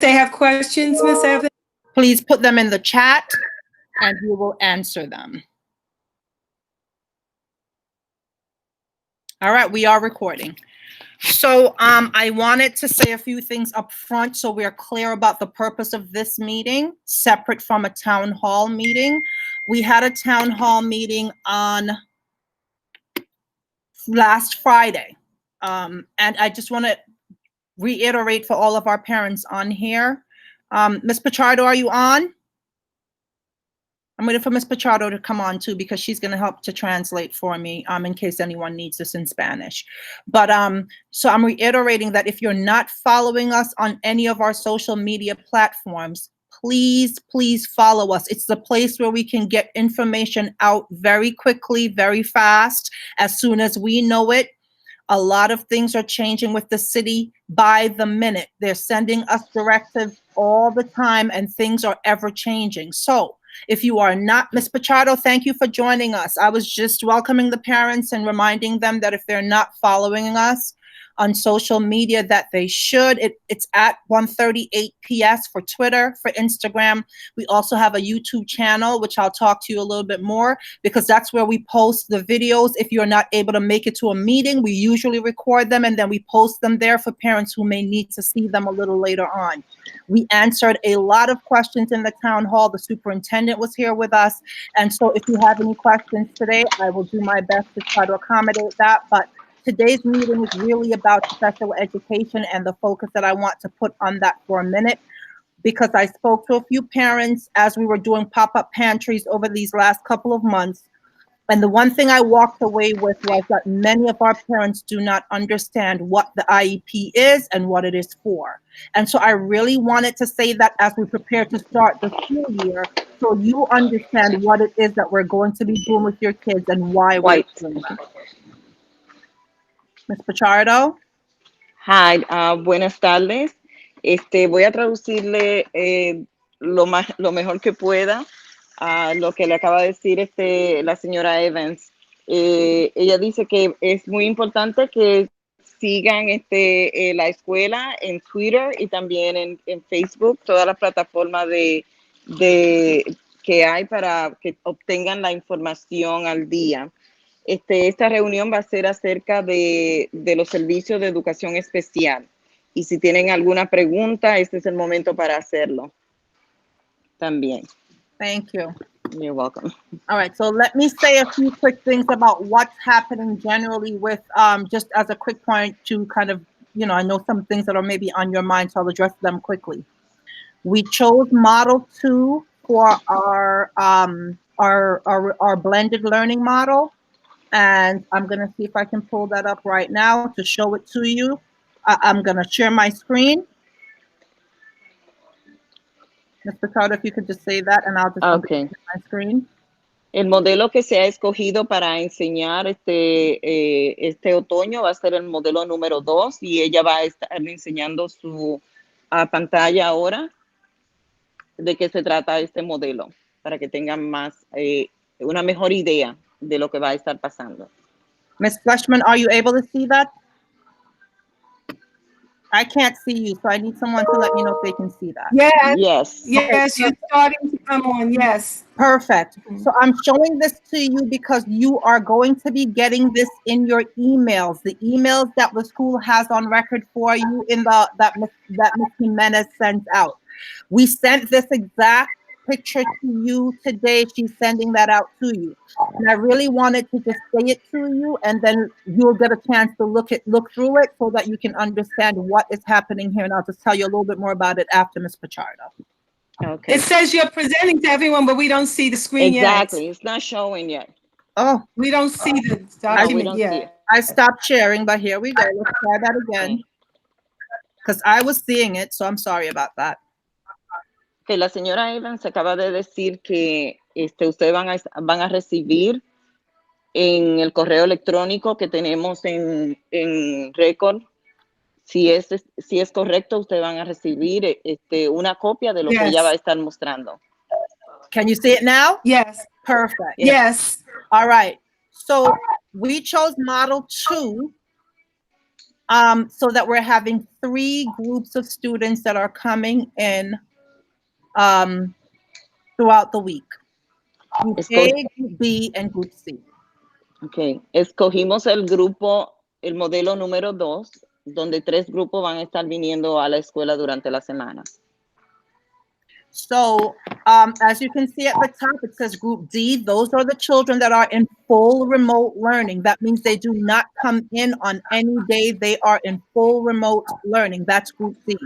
they have questions, Ms. Evans? Please put them in the chat and we will answer them. All right, we are recording. So I wanted to say a few things up front so we're clear about the purpose of this meeting, separate from a town hall meeting. We had a town hall meeting on last Friday. And I just want to reiterate for all of our parents on here. Ms. Pichardo, are you on? I'm waiting for Ms. Pichardo to come on too, because she's going to help to translate for me in case anyone needs this in Spanish. But so I'm reiterating that if you're not following us on any of our social media platforms, please follow us. It's the place where we can get information out very quickly, very fast, as soon as we know it. A lot of things are changing with the city by the minute. They're sending us directives all the time and things are ever changing. So if you are not, Ms. Pichardo, thank you for joining us. I was just welcoming the parents and reminding them that if they're not following us on social media, that they should. It's at 1:38 PS for Twitter, for Instagram. We also have a YouTube channel, which I'll talk to you a little bit more, because that's where we post the videos. If you're not able to make it to a meeting, we usually record them and then we post them there for parents who may need to see them a little later on. We answered a lot of questions in the town hall. The superintendent was here with us. And so if you have any questions today, I will do my best to try to accommodate that. But today's meeting is really about special education and the focus that I want to put on that for a minute, because I spoke to a few parents as we were doing pop-up pantries over these last couple of months. And the one thing I walked away with was that many of our parents do not understand what the IEP is and what it is for. And so I really wanted to say that as we prepare to start the school year, so you understand what it is that we're going to be doing with your kids and why we're doing that. Ms. Pichardo. Hi, buenas tardes. Voy a traducirle lo mejor que pueda a lo que le acaba de decir la señora Evans. Ella dice que es muy importante que sigan la escuela en Twitter y también en Facebook, todas las plataformas que hay para que obtengan la información al día. Esta reunión va a ser acerca de los servicios de educación especial. Y si tienen alguna pregunta, este es el momento para hacerlo también. Thank you. You're welcome. All right, so let me say a few quick things about what's happening generally with, just as a quick point to kind of, I know some things that are maybe on your mind, so I'll address them quickly. We chose Model 2 for our blended learning model. And I'm going to see if I can pull that up right now to show it to you. I'm going to share my screen. Mr. Carter, if you could just say that and I'll just share my screen. El modelo que se ha escogido para enseñar este otoño va a ser el modelo número 2 y ella va a estar enseñando su pantalla ahora de qué se trata este modelo para que tengan una mejor idea de lo que va a estar pasando. Ms. Fleshman, are you able to see that? I can't see you, so I need someone to let me know if they can see that. Yes. Yes, you're starting to come on, yes. Perfect. So I'm showing this to you because you are going to be getting this in your emails, the emails that the school has on record for you in that Ms. Jimenez sent out. We sent this exact picture to you today. She's sending that out to you. And I really wanted to just say it to you, and then you'll get a chance to look through it so that you can understand what is happening here. And I'll just tell you a little bit more about it after Ms. Pichardo. Okay. It says you're presenting to everyone, but we don't see the screen yet. Exactly. It's not showing yet. Oh. We don't see the document yet. I stopped sharing, but here we go. Let's try that again. Because I was seeing it, so I'm sorry about that. Que la señora Evans acaba de decir que ustedes van a recibir en el correo electrónico que tenemos en récord. Si es correcto, ustedes van a recibir una copia de lo que ella va a estar mostrando. Can you see it now? Yes. Perfect. Yes. All right. So we chose Model 2 so that we're having 3 groups of students that are coming in throughout the week. Group A, Group B, and Group C. Okay. Escogimos el grupo, el modelo número 2, donde 3 grupos van a estar viniendo a la escuela durante la semana. So, as you can see at the top, it says Group D. Those are the children that are in full remote learning. That means they do not come in on any day. They are in full remote learning. That's Group D.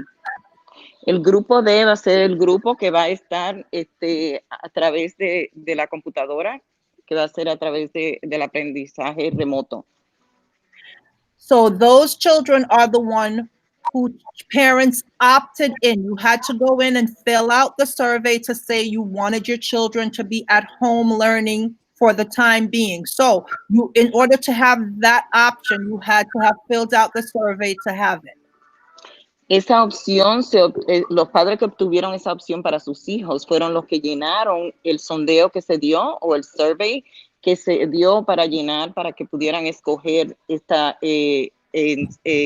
El grupo D va a ser el grupo que va a estar a través de la computadora, que va a ser a través del aprendizaje remoto. So those children are the one whose parents opted in. You had to go in and fill out the survey to say you wanted your children to be at home learning for the time being. So you, in order to have that option, you had to have filled out the survey to have it. Esa opción, los padres que obtuvieron esa opción para sus hijos fueron los que llenaron el sondeo que se dio o el survey que se dio para llenar para que pudieran escoger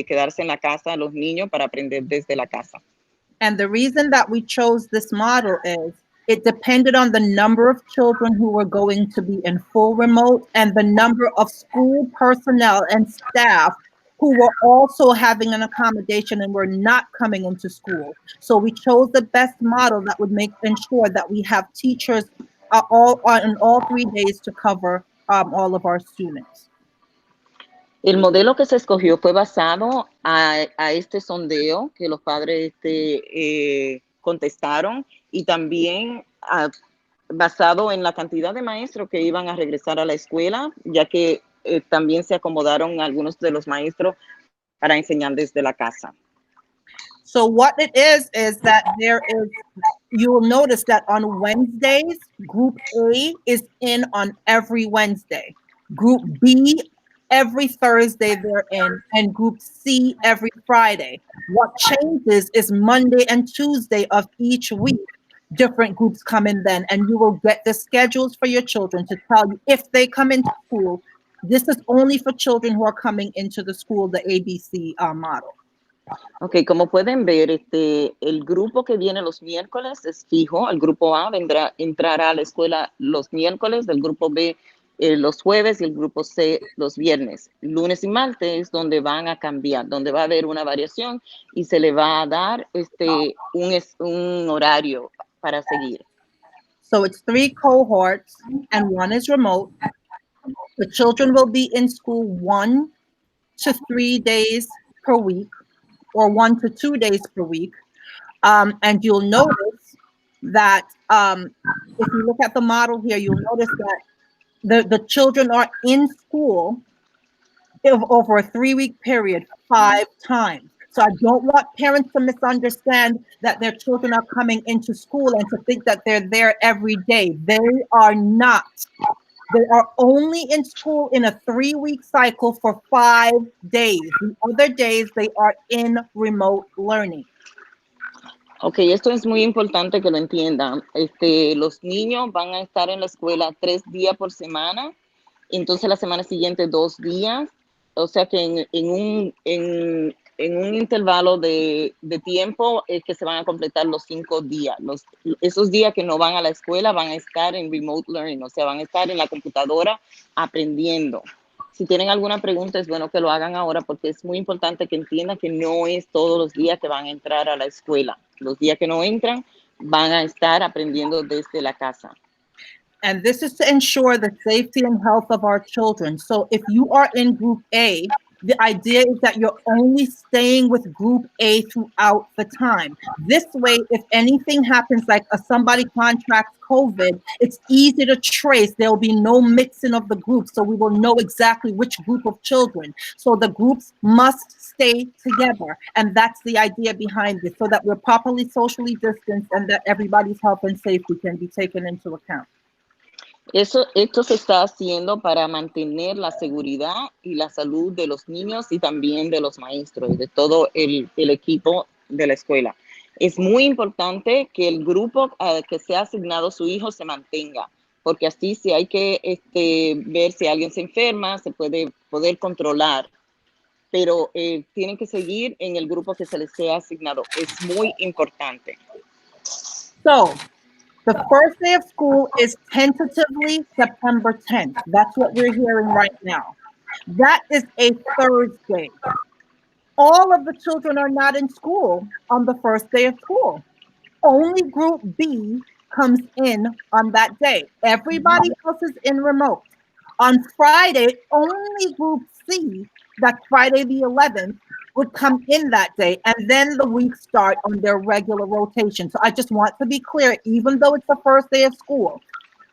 quedarse en la casa los niños para aprender desde la casa. And the reason that we chose this model is it depended on the number of children who were going to be in full remote and the number of school personnel and staff who were also having an accommodation and were not coming into school. So we chose the best model that would ensure that we have teachers in all 3 days to cover all of our students. El modelo que se escogió fue basado a este sondeo que los padres contestaron y también basado en la cantidad de maestros que iban a regresar a la escuela, ya que también se acomodaron algunos de los maestros para enseñar desde la casa. So what it is that you will notice that on Wednesdays, Group A is in on every Wednesday. Group B, every Thursday they're in, and Group C every Friday. What changes is Monday and Tuesday of each week. Different groups come in then, and you will get the schedules for your children to tell you if they come into school. This is only for children who are coming into the school, the ABC model. Ok, como pueden ver, el grupo que viene los miércoles es fijo. El grupo A entrará a la escuela los miércoles, el grupo B los jueves y el grupo C los viernes. Lunes y martes es donde van a cambiar, donde va a haber una variación y se le va a dar un horario para seguir. So it's 3 cohorts and 1 is remote. The children will be in school 1 to 3 days per week or 1 to 2 days per week. And you'll notice that if you look at the model here, you'll notice that the children are in school over a 3-week period 5 times. So I don't want parents to misunderstand that their children are coming into school and to think that they're there every day. They are not. They are only in school in a 3-week cycle for 5 days. The other days they are in remote learning. Ok, esto es muy importante que lo entiendan. Los niños van a estar en la escuela 3 días por semana, entonces la semana siguiente 2 días, o sea que en un intervalo de tiempo es que se van a completar los 5 días. Esos días que no van a la escuela van a estar en remote learning, o sea, van a estar en la computadora aprendiendo. Si tienen alguna pregunta, es bueno que lo hagan ahora porque es muy importante que entiendan que no es todos los días que van a entrar a la escuela. Los días que no entran van a estar aprendiendo desde la casa. And this is to ensure the safety and health of our children. So if you are in Group A, the idea is that you're only staying with Group A throughout the time. This way, if anything happens, like somebody contracts COVID, it's easy to trace. There will be no mixing of the groups, so we will know exactly which group of children. So the groups must stay together, and that's the idea behind this, so that we're properly socially distanced and that everybody's health and safety can be taken into account. Esto se está haciendo para mantener la seguridad y la salud de los niños y también de los maestros y de todo el equipo de la escuela. Es muy importante que el grupo que se ha asignado a su hijo se mantenga, porque así si hay que ver si alguien se enferma, se puede poder controlar pero tienen que seguir en el grupo que se les sea asignado. Es muy importante. So, the first day of school is tentatively September 10th. That's what we're hearing right now. That is a Thursday. All of the children are not in school on the first day of school. Only Group B comes in on that day. Everybody else is in remote. On Friday, only Group C, that's Friday the 11th, would come in that day, and then the week start on their regular rotation. So I just want to be clear, even though it's the first day of school,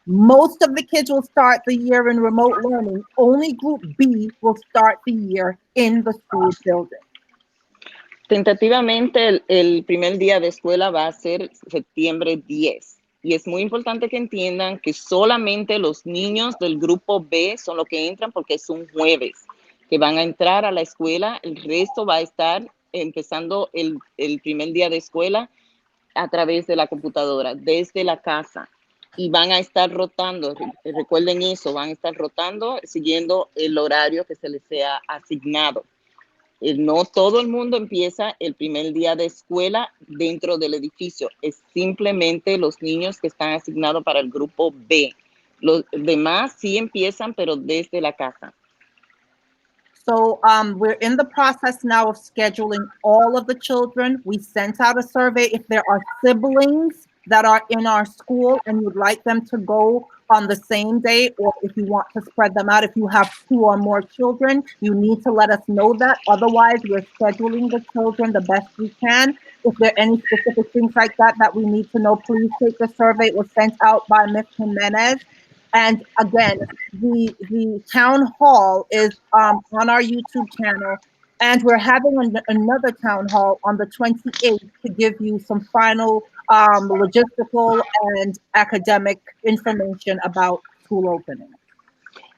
most of the kids will start the year in remote learning. Only Group B will start the year in the school building. Tentativamente, el primer día de escuela va a ser septiembre 10. Y es muy importante que entiendan que solamente los niños del grupo B son los que entran porque es un jueves, que van a entrar a la escuela. El resto va a estar empezando el primer día de escuela a través de la computadora, desde la casa. Y van a estar rotando, recuerden eso, van a estar rotando siguiendo el horario que se les sea asignado. No todo el mundo empieza el primer día de escuela dentro del edificio. Es simplemente los niños que están asignados para el grupo B. Los demás sí empiezan, pero desde la casa. So we're in the process now of scheduling all of the children. We sent out a survey. If there are siblings that are in our school and you'd like them to go on the same day, or if you want to spread them out, if you have 2 or more children, you need to let us know that. Otherwise, we're scheduling the children the best we can. If there are any specific things like that that we need to know, please take the survey. It was sent out by Ms. Jimenez. And again, the town hall is on our YouTube channel, and we're having another town hall on the 28th to give you some final logistical and academic information about school opening.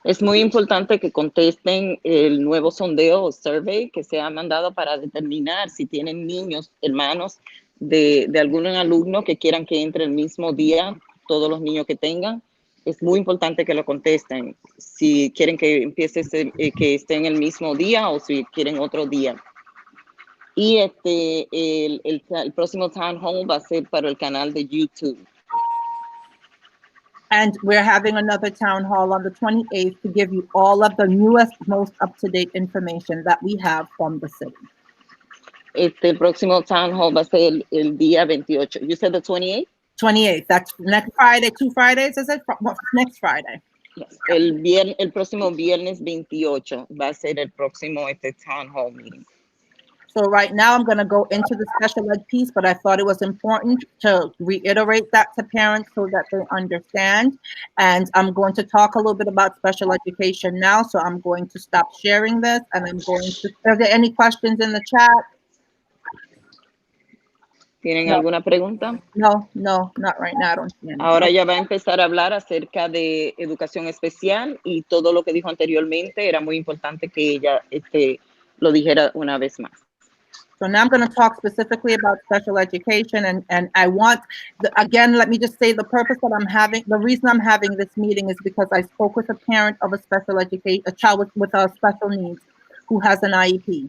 Es muy importante que contesten el nuevo sondeo o survey que se ha mandado para determinar si tienen niños, hermanos de algún alumno que quieran que entre el mismo día, todos los niños que tengan. Es muy importante que lo contesten, si quieren que empiece que estén el mismo día o si quieren otro día. Y el próximo Town Hall va a ser para el canal de YouTube. And we're having another town hall on the 28th to give you all of the newest, most up-to-date information that we have from the city. El próximo Town Hall va a ser el día 28. You said the 28th? 28th, that's next Friday, 2 Fridays, is it? Next Friday. Yes. El próximo viernes 28 va a ser el próximo Town Hall meeting. So right now I'm going to go into the special ed piece, but I thought it was important to reiterate that to parents so that they understand. And I'm going to talk a little bit about special education now. So I'm going to stop sharing this, and I'm going to, are there any questions in the chat? ¿Tienen alguna pregunta? No, not right now. I don't see any. Ahora ella va a empezar a hablar acerca de educación especial y todo lo que dijo anteriormente era muy importante que ella lo dijera una vez más. So now I'm going to talk specifically about special education, and I want, again, let me just say the purpose that I'm having, the reason I'm having this meeting is because I spoke with a parent of a special education, a child with a special needs who has an IEP.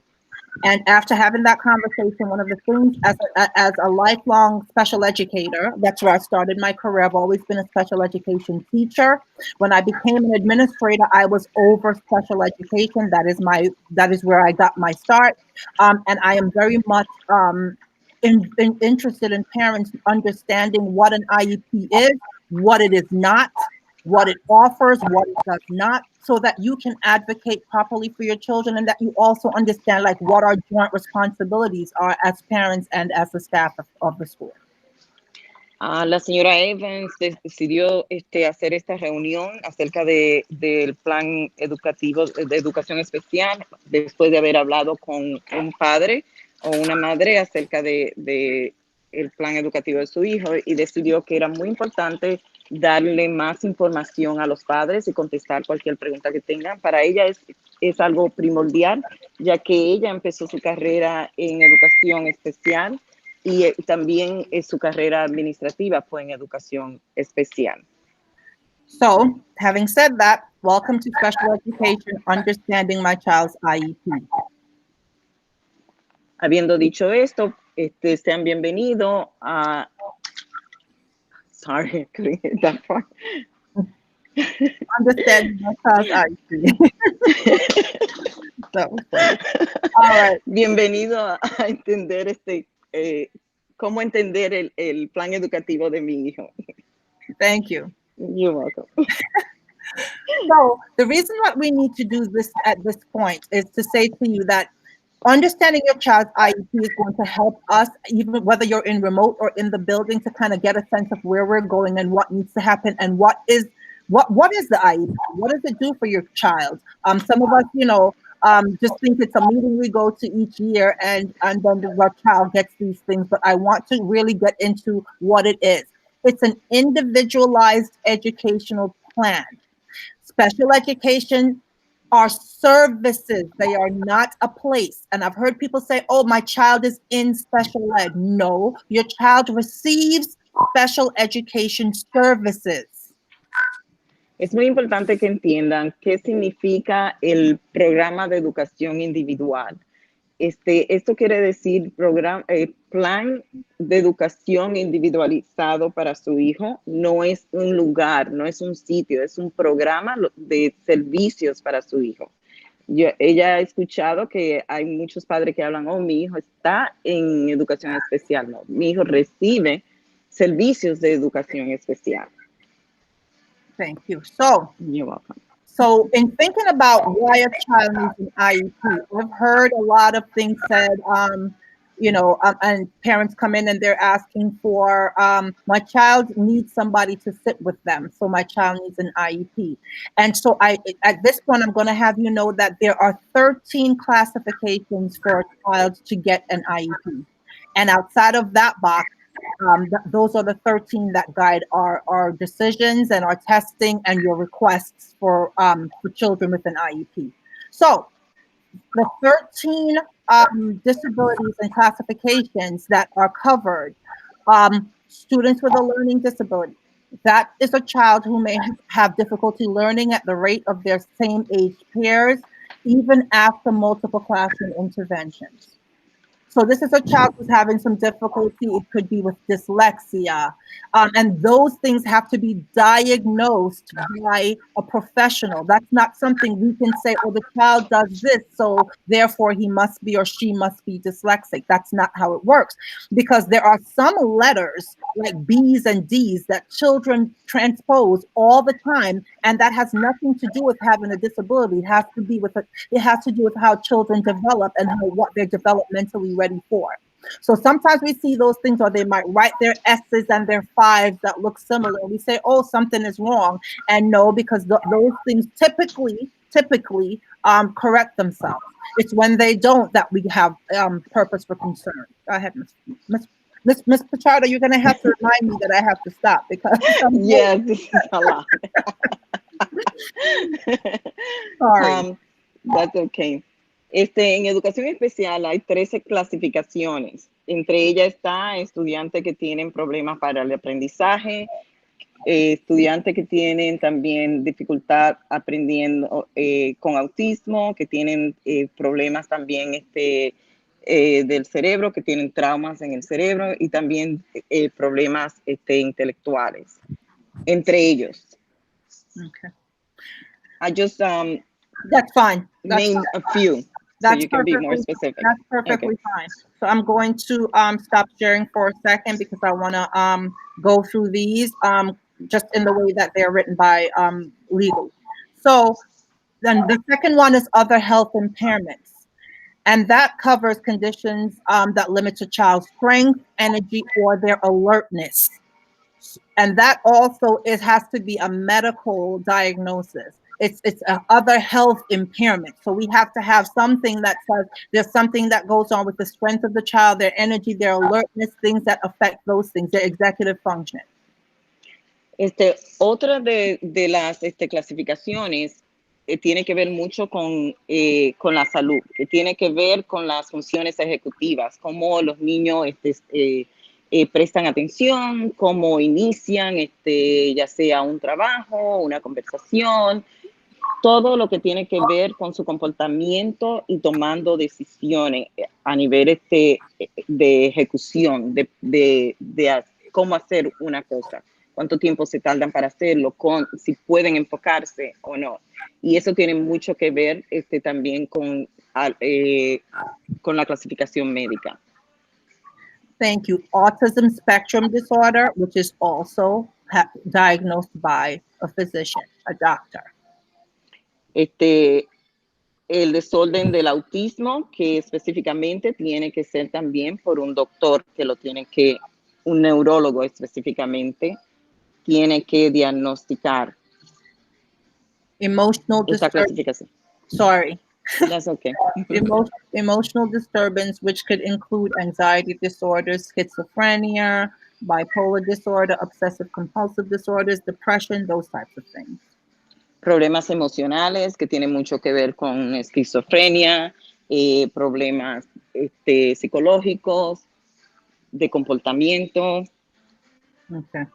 And after having that conversation, one of the things as a lifelong special educator, that's where I started my career. I've always been a special education teacher. When I became an administrator, I was over special education. That is where I got my start. And I am very much interested in parents understanding what an IEP is, what it is not, what it offers, what it does not, so that you can advocate properly for your children, and that you also understand like what our joint responsibilities are as parents and as the staff of the school. La señora Evans decidió hacer esta reunión acerca del plan educativo de educación especial después de haber hablado con un padre o una madre acerca de el plan educativo de su hijo, y decidió que era muy importante darle más información a los padres y contestar cualquier pregunta que tengan. Para ella es algo primordial, ya que ella empezó su carrera en educación especial y también su carrera administrativa fue en educación especial. So, having said that, welcome to Special Education, Understanding My Child's IEP. Habiendo dicho esto, sean bienvenidos a... Sorry, I couldn't hit that part. Understanding my child's IEP. That was funny. All right. Bienvenido a entender cómo entender el plan educativo de mi hijo. Thank you. You're welcome. So the reason that we need to do this at this point is to say to you that understanding your child's IEP is going to help us, even whether you're in remote or in the building, to kind of get a sense of where we're going and what needs to happen and what is the IEP? What does it do for your child? Some of us, just think it's a meeting we go to each year and then our child gets these things. But I want to really get into what it is. It's an individualized educational plan. Special education are services. They are not a place. And I've heard people say, oh, my child is in special ed. No, your child receives special education services. Es muy importante que entiendan qué significa el programa de educación individual. Esto quiere decir plan de educación individualizado para su hijo. No es un lugar, no es un sitio, es un programa de servicios para su hijo. Ella ha escuchado que hay muchos padres que hablan, oh, mi hijo está en educación especial. No, mi hijo recibe servicios de educación especial. Thank you. So, you're welcome. So in thinking about why a child needs an IEP, I've heard a lot of things said, and parents come in and they're asking for, my child needs somebody to sit with them. So my child needs an IEP. And so at this point, I'm going to have you know that there are 13 classifications for a child to get an IEP. And outside of that box, those are the 13 that guide our decisions and our testing and your requests for children with an IEP. So the 13 disabilities and classifications that are covered, students with a learning disability. That is a child who may have difficulty learning at the rate of their same age peers, even after multiple classroom interventions. So this is a child who's having some difficulty. It could be with dyslexia. And those things have to be diagnosed by a professional. That's not something we can say, oh, the child does this, so therefore he must be or she must be dyslexic. That's not how it works. Because there are some letters like B's and D's that children transpose all the time, and that has nothing to do with having a disability. It has to do with how children develop and what they're developmentally ready for. So sometimes we see those things, or they might write their S's and their 5s that look similar. We say, oh, something is wrong. And no, because those things typically correct themselves. It's when they don't that we have purpose for concern. Go ahead, Miss Pichardo, you're going to have to remind me that I have to stop because yes, this is a lot. Sorry. That's okay. En educación especial hay 13 clasificaciones. Entre ellas está estudiantes que tienen problemas para el aprendizaje, estudiantes que tienen también dificultad aprendiendo con autismo, que tienen problemas también del cerebro, que tienen traumas en el cerebro y también problemas intelectuales. Entre ellos. Okay. I just that's fine. Name a few. So you can be more specific. That's perfectly fine. So I'm going to stop sharing for a second because I want to go through these just in the way that they're written by legal. So then the second one is other health impairments. And that covers conditions that limit a child's strength, energy, or their alertness. And that also, it has to be a medical diagnosis. It's a other health impairment. So we have to have something that says there's something that goes on with the strength of the child, their energy, their alertness, things that affect those things, their executive function. Otra de las clasificaciones tiene que ver mucho con la salud, que tiene que ver con las funciones ejecutivas, cómo los niños prestan atención, cómo inician ya sea un trabajo, una conversación, todo lo que tiene que ver con su comportamiento y tomando decisiones a nivel de ejecución, de cómo hacer una cosa, cuánto tiempo se tardan para hacerlo, si pueden enfocarse o no. Y eso tiene mucho que ver también con la clasificación médica. Thank you. Autism spectrum disorder, which is also diagnosed by a physician, a doctor. El desorden del autismo, que específicamente tiene que ser también por un doctor, un neurólogo específicamente, tiene que diagnosticar Emotional esta disturbance. clasificación. Sorry. That's okay. Emotional disturbance, which could include anxiety disorders, schizophrenia, bipolar disorder, obsessive compulsive disorders, depression, those types of things. Problemas emocionales que tienen mucho que ver con esquizofrenia, problemas psicológicos, de comportamiento. Okay.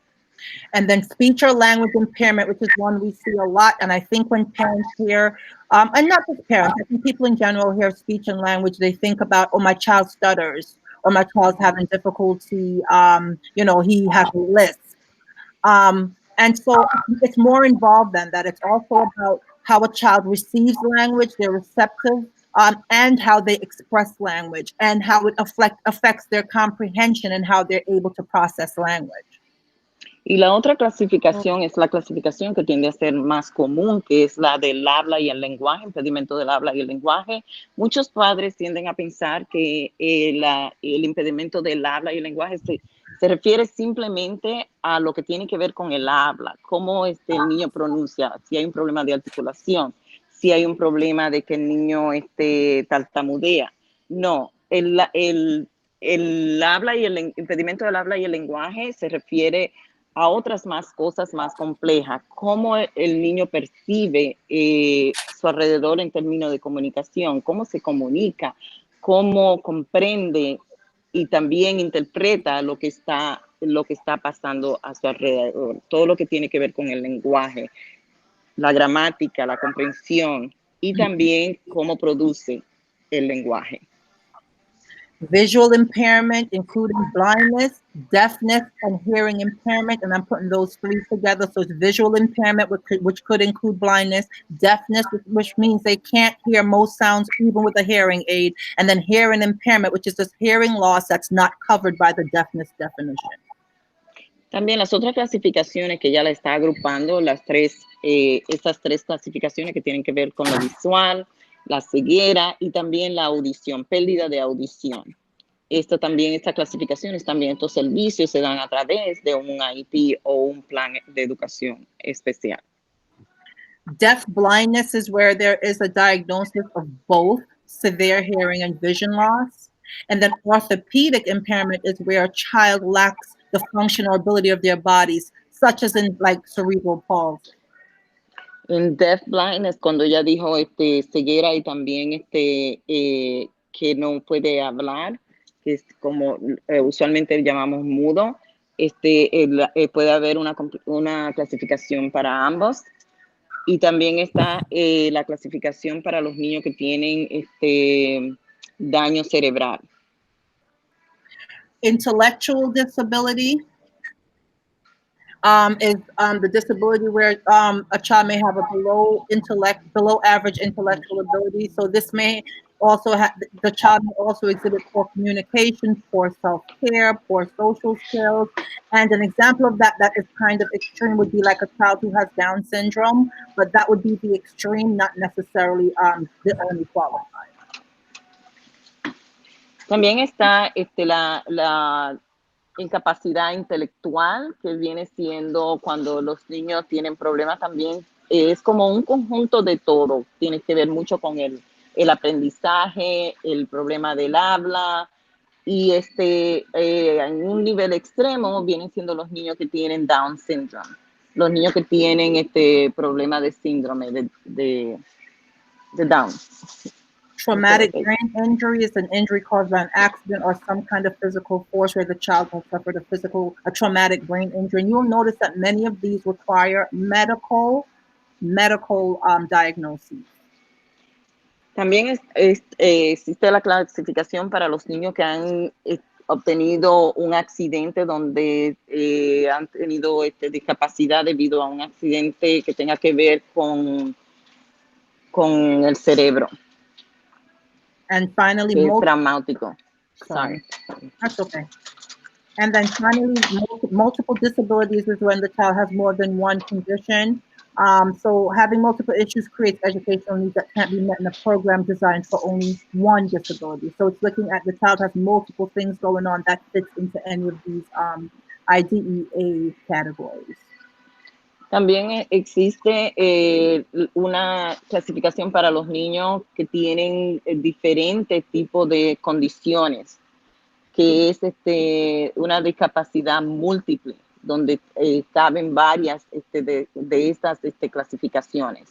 And then speech or language impairment, which is one we see a lot. And I think when parents hear, and not just parents, I think people in general hear speech and language, they think about, oh, my child stutters, or my child's having difficulty, he has a lisp. And so it's more involved than that. It's also about how a child receives language, they're receptive, and how they express language, and how it affects their comprehension and how they're able to process language. Y la otra clasificación es la clasificación que tiende a ser más común, que es la del habla y el lenguaje, impedimento del habla y el lenguaje. Muchos padres tienden a pensar que el impedimento del habla y el lenguaje se refiere simplemente a lo que tiene que ver con el habla, cómo el niño pronuncia, si hay un problema de articulación, si hay un problema de que el niño tartamudea. No, el habla y el impedimento del habla y el lenguaje se refiere a otras más cosas más complejas, cómo el niño percibe su alrededor en términos de comunicación, cómo se comunica, cómo comprende y también interpreta lo que está pasando a su alrededor, todo lo que tiene que ver con el lenguaje, la gramática, la comprensión y también cómo produce el lenguaje. Visual impairment, including blindness, deafness, and hearing impairment. And I'm putting those three together. So it's visual impairment, which could include blindness, deafness, which means they can't hear most sounds even with a hearing aid, and then hearing impairment, which is just hearing loss that's not covered by the deafness definition. También las otras clasificaciones que ya la está agrupando, estas tres clasificaciones que tienen que ver con lo visual, la ceguera y también la audición, pérdida de audición. Estas clasificaciones, también estos servicios se dan a través de un IEP o un plan de educación especial. Deaf blindness is where there is a diagnosis of both severe hearing and vision loss. And then orthopedic impairment is where a child lacks the function or ability of their bodies, such as in like cerebral palsy. En deaf blindness, cuando ella dijo ceguera y también que no puede hablar, que es como usualmente llamamos mudo, puede haber una clasificación para ambos. Y también está la clasificación para los niños que tienen daño cerebral. Intellectual disability is the disability where a child may have a below average intellectual ability. So this may also the child may also exhibit poor communication, poor self-care, poor social skills. And an example of that is kind of extreme would be like a child who has Down syndrome, but that would be the extreme, not necessarily the only qualified. También está la incapacidad intelectual, que viene siendo cuando los niños tienen problemas también. Es como un conjunto de todo. Tiene que ver mucho con el aprendizaje, el problema del habla. Y en un nivel extremo vienen siendo los niños que tienen Down syndrome. Los niños que tienen problema de síndrome de Down. Traumatic brain injury is an injury caused by an accident or some kind of physical force where the child has suffered a traumatic brain injury. And you'll notice that many of these require medical medical diagnoses. También existe la clasificación para los niños que han obtenido un accidente donde han tenido discapacidad debido a un accidente que tenga que ver con el cerebro, And finally, que es traumático. sorry. That's okay. And then finally, multiple disabilities is when the child has more than one condition. So having multiple issues creates educational needs that can't be met in a program designed for only one disability. So it's looking at the child has multiple things going on that fits into any of these IDEA categories. También existe una clasificación para los niños que tienen diferentes tipos de condiciones, que es una discapacidad múltiple, donde caben varias de estas clasificaciones.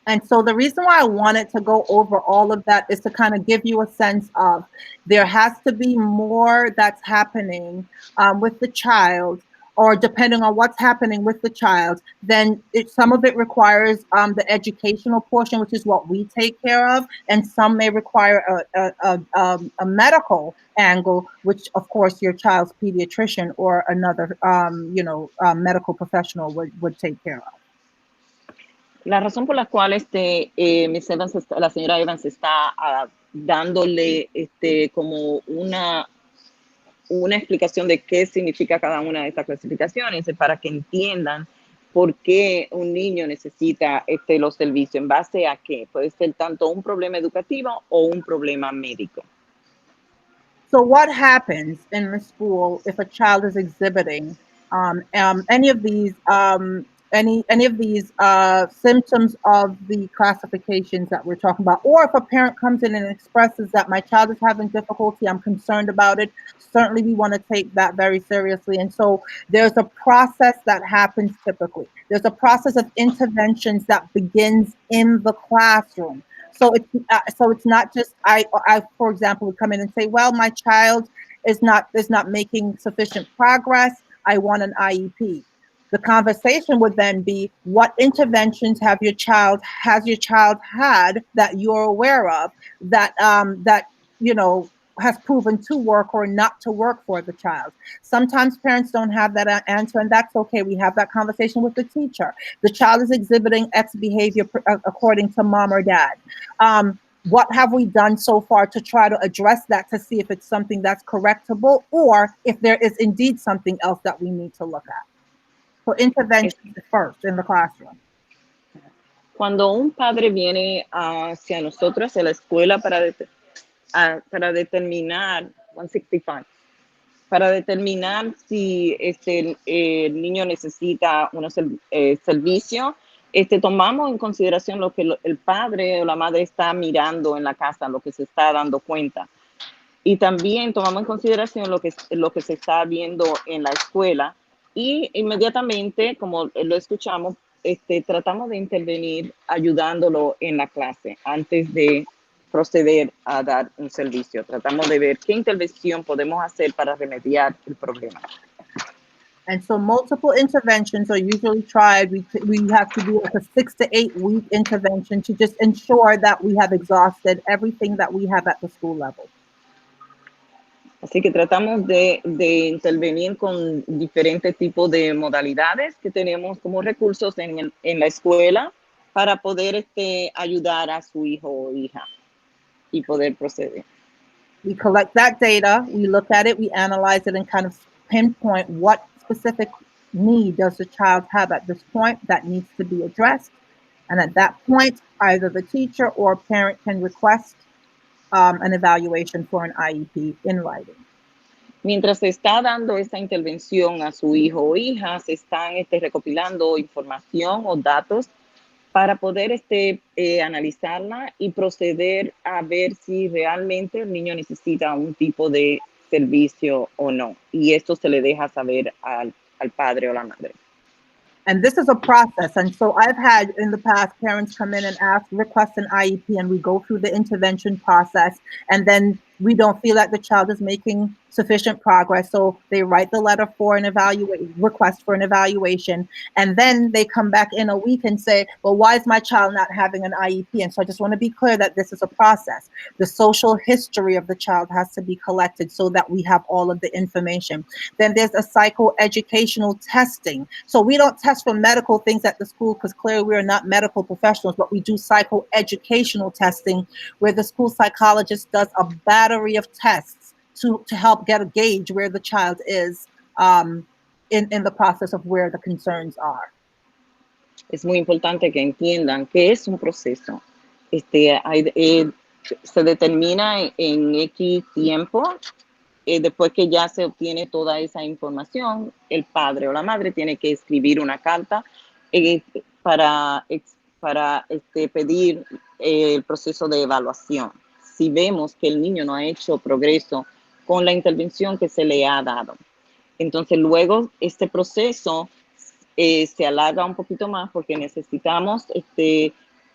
And so the reason why I wanted to go over all of that is to kind of give you a sense of there has to be more that's happening with the child, or depending on what's happening with the child, then some of it requires the educational portion, which is what we take care of, and some may require a medical angle, which of course your child's pediatrician or another medical professional would take care of. La razón por la cual Miss Evans la señora Evans está dándole como una explicación de qué significa cada una de estas clasificaciones para que entiendan por qué un niño necesita los servicios, en base a qué puede ser tanto un problema educativo o un problema médico. So what happens in the school if a child is exhibiting any of these symptoms of the classifications that we're talking about, or if a parent comes in and expresses that my child is having difficulty, I'm concerned about it, certainly we want to take that very seriously. And so there's a process that happens typically. There's a process of interventions that begins in the classroom. So it's not just I for example would come in and say, well, my child is not making sufficient progress, I want an IEP. The conversation would then be, what interventions has your child had that you're aware of that has proven to work or not to work for the child. Sometimes parents don't have that answer, and that's okay. We have that conversation with the teacher. The child is exhibiting X behavior according to mom or dad. What have we done so far to try to address that, to see if it's something that's correctable or if there is indeed something else that we need to look at? So intervention first in the classroom. Cuando un padre viene hacia nosotros, hacia la escuela para determinar 165, para determinar si el niño necesita unos servicios, tomamos en consideración lo que el padre o la madre está mirando en la casa, lo que se está dando cuenta. Y también tomamos en consideración lo que se está viendo en la escuela, y inmediatamente, como lo escuchamos, tratamos de intervenir ayudándolo en la clase antes de proceder a dar un servicio. Tratamos de ver qué intervención podemos hacer para remediar el problema. And so multiple interventions are usually tried. We have to do like a 6 to 8 week intervention to just ensure that we have exhausted everything that we have at the school level. Así que tratamos de intervenir con diferentes tipos de modalidades que tenemos como recursos en la escuela para poder ayudar a su hijo o hija y poder proceder. We collect that data, we look at it, we analyze it, and kind of pinpoint what specific need does the child have at this point that needs to be addressed. And at that point, either the teacher or parent can request an evaluation for an IEP in writing. Mientras se está dando esa intervención a su hijo o hija, se están recopilando información o datos para poder analizarla y proceder a ver si realmente el niño necesita un tipo de servicio o no. Y esto se le deja saber al padre o la madre. And this is a process. And so I've had in the past parents come in and request an IEP, and we go through the intervention process, and then we don't feel that the child is making sufficient progress. So they write the letter for an request for an evaluation, and then they come back in a week and say, well, why is my child not having an IEP? And so I just want to be clear that this is a process. The social history of the child has to be collected so that we have all of the information. Then there's a psychoeducational testing. So we don't test for medical things at the school because clearly we are not medical professionals, but we do psychoeducational testing where the school psychologist does a battery of tests to help get a gauge where the child is in the process of where the concerns are. Es muy importante que entiendan que es un proceso. Se determina en X tiempo. Después que ya se obtiene toda esa información, el padre o la madre tiene que escribir una carta para pedir el proceso de evaluación. Si vemos que el niño no ha hecho progreso con la intervención que se le ha dado. Entonces, luego este proceso se alarga un poquito más porque necesitamos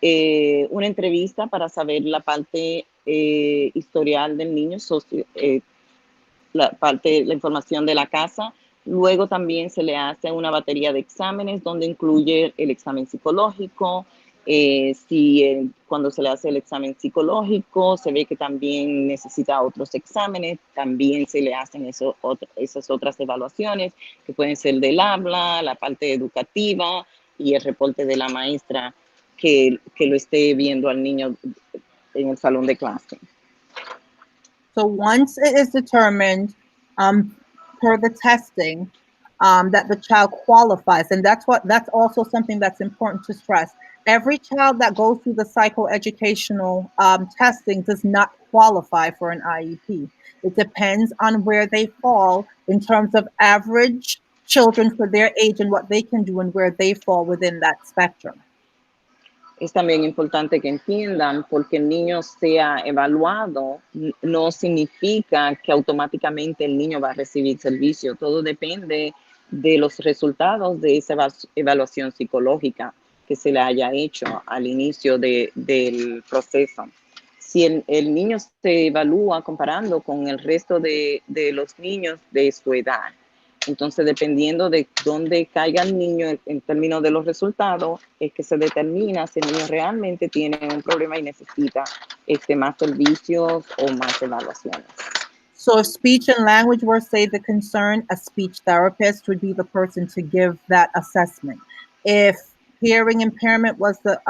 una entrevista para saber la parte historial del niño, la información de la casa. Luego también se le hace una batería de exámenes donde incluye el examen psicológico. Cuando se le hace el examen psicológico se ve que también necesita otros exámenes, también se le hacen esas otras evaluaciones que pueden ser del habla, la parte educativa y el reporte de la maestra que lo esté viendo al niño en el salón de clase. So once it is determined per the testing that the child qualifies, and that's also something that's important to stress. Every child that goes through the psychoeducational testing does not qualify for an IEP. It depends on where they fall in terms of average children for their age and what they can do and where they fall within that spectrum. Es también importante que entiendan, porque el niño sea evaluado, no significa que automáticamente el niño va a recibir servicio. Todo depende de los resultados de esa evaluación psicológica que se le haya hecho al inicio del proceso. Si el niño se evalúa comparando con el resto de los niños de su edad, entonces, dependiendo de dónde caiga el niño en términos de los resultados, es que se determina si el niño realmente tiene un problema y necesita más servicios o más evaluaciones. So if speech and language were, say, the concern, a speech therapist would be the person to give that assessment. If hearing impairment was the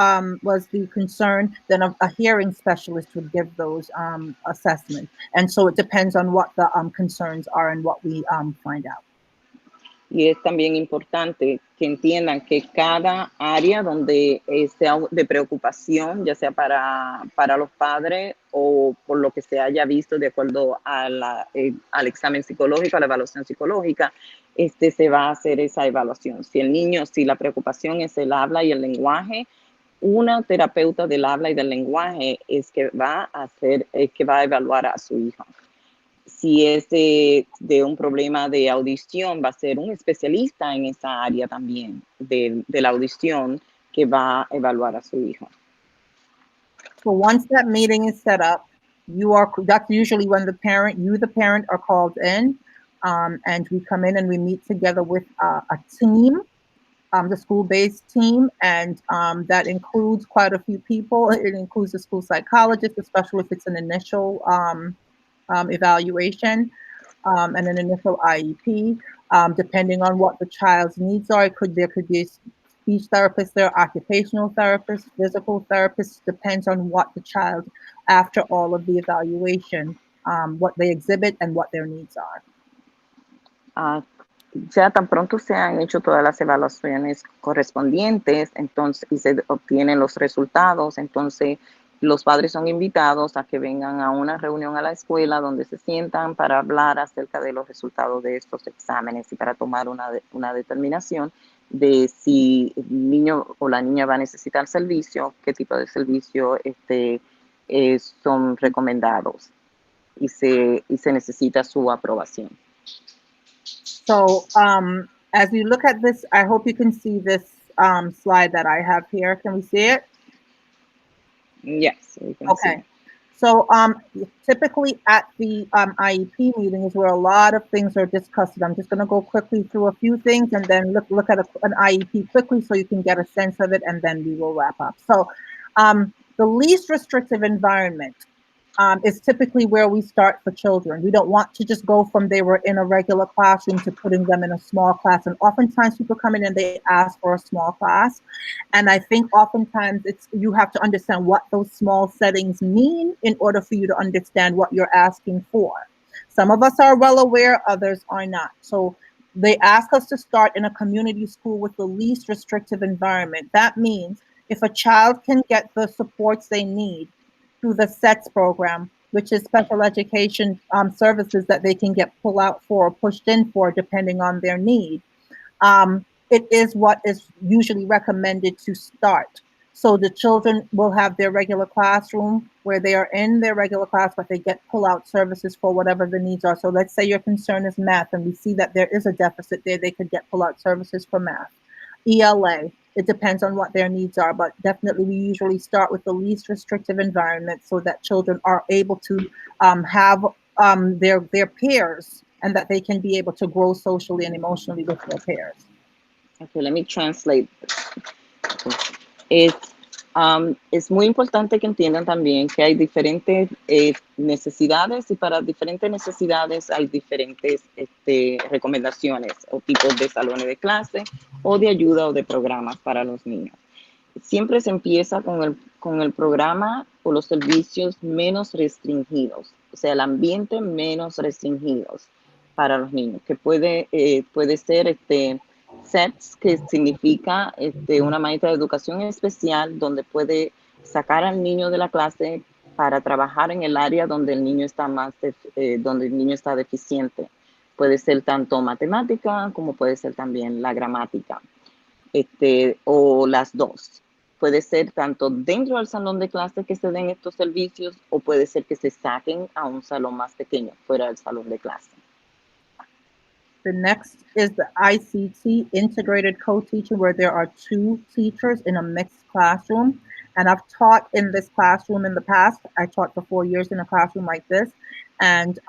concern, then a hearing specialist would give those assessments. And so it depends on what the concerns are and what we find out. Y es también importante que entiendan que cada área donde sea de preocupación, ya sea para los padres o por lo que se haya visto de acuerdo al examen psicológico, a la evaluación psicológica, se va a hacer esa evaluación. Si la preocupación es el habla y el lenguaje, una terapeuta del habla y del lenguaje es que va a evaluar a su hijo. Si es de un problema de audición, va a ser un especialista en esa área también de la audición que va a evaluar a su hijo. So once that meeting is set up, that's usually when the parent are called in, and we come in and we meet together with a team, the school-based team, and that includes quite a few people. It includes the school psychologist, especially if it's an initial evaluation and an initial IEP, depending on what the child's needs are. There could be a speech therapist there, occupational therapist, physical therapist, depends on what the child, after all of the evaluation, what they exhibit and what their needs are. Ya tan pronto se han hecho todas las evaluaciones correspondientes, entonces, y se obtienen los resultados, entonces los padres son invitados a que vengan a una reunión a la escuela donde se sientan para hablar acerca de los resultados de estos exámenes y para tomar una determinación de si el niño o la niña va a necesitar servicio, qué tipo de servicio son recomendados y se necesita su aprobación. So as you look at this, I hope you can see this slide that I have here. Can we see it? Yes. We can Okay. see. So typically at the IEP meeting is where a lot of things are discussed. I'm just going to go quickly through a few things and then look at an IEP quickly so you can get a sense of it, and then we will wrap up. So the least restrictive environment is typically where we start for children. We don't want to just go from they were in a regular classroom to putting them in a small class. And oftentimes people come in and they ask for a small class. And I think oftentimes you have to understand what those small settings mean in order for you to understand what you're asking for. Some of us are well aware, others are not. So they ask us to start in a community school with the least restrictive environment. That means if a child can get the supports they need through the SETS program, which is special education services that they can get pulled out for or pushed in for depending on their need. It is what is usually recommended to start. So the children will have their regular classroom where they are in their regular class, but they get pull-out services for whatever the needs are. So let's say your concern is math, and we see that there is a deficit there, they could get pull-out services for math. ELA, it depends on what their needs are, but definitely we usually start with the least restrictive environment so that children are able to have their peers, and that they can be able to grow socially and emotionally with their peers. Okay, let me translate. Es muy importante que entiendan también que hay diferentes necesidades, y para diferentes necesidades hay diferentes recomendaciones o tipos de salones de clase o de ayuda o de programas para los niños. Siempre se empieza con el programa o los servicios menos restringidos, o sea, el ambiente menos restringidos para los niños, que puede ser SETS, que significa una maestra de educación especial, donde puede sacar al niño de la clase para trabajar en el área donde el niño está donde el niño está deficiente. Puede ser tanto matemática como puede ser también la gramática, o las dos. Puede ser tanto dentro del salón de clase que se den estos servicios, o puede ser que se saquen a un salón más pequeño fuera del salón de clase. The next is the ICT, Integrated Co-Teaching, where there are 2 teachers in a mixed classroom. And I've taught in this classroom in the past. I taught for 4 years in a classroom like this. And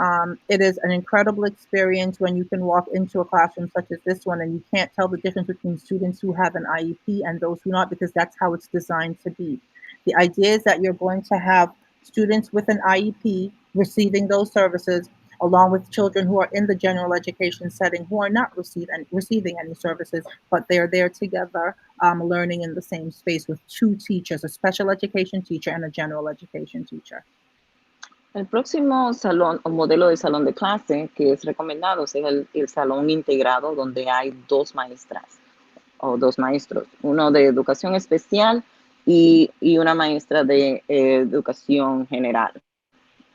it is an incredible experience when you can walk into a classroom such as this one and you can't tell the difference between students who have an IEP and those who not, because that's how it's designed to be. The idea is that you're going to have students with an IEP receiving those services, along with children who are in the general education setting who are not receiving any services, but they're there together, learning in the same space with 2 teachers, a special education teacher and a general education teacher. El próximo salón o modelo de salón de clase que es recomendado es el salón integrado, donde hay 2 maestras o 2 maestros, uno de educación especial y una maestra de educación general.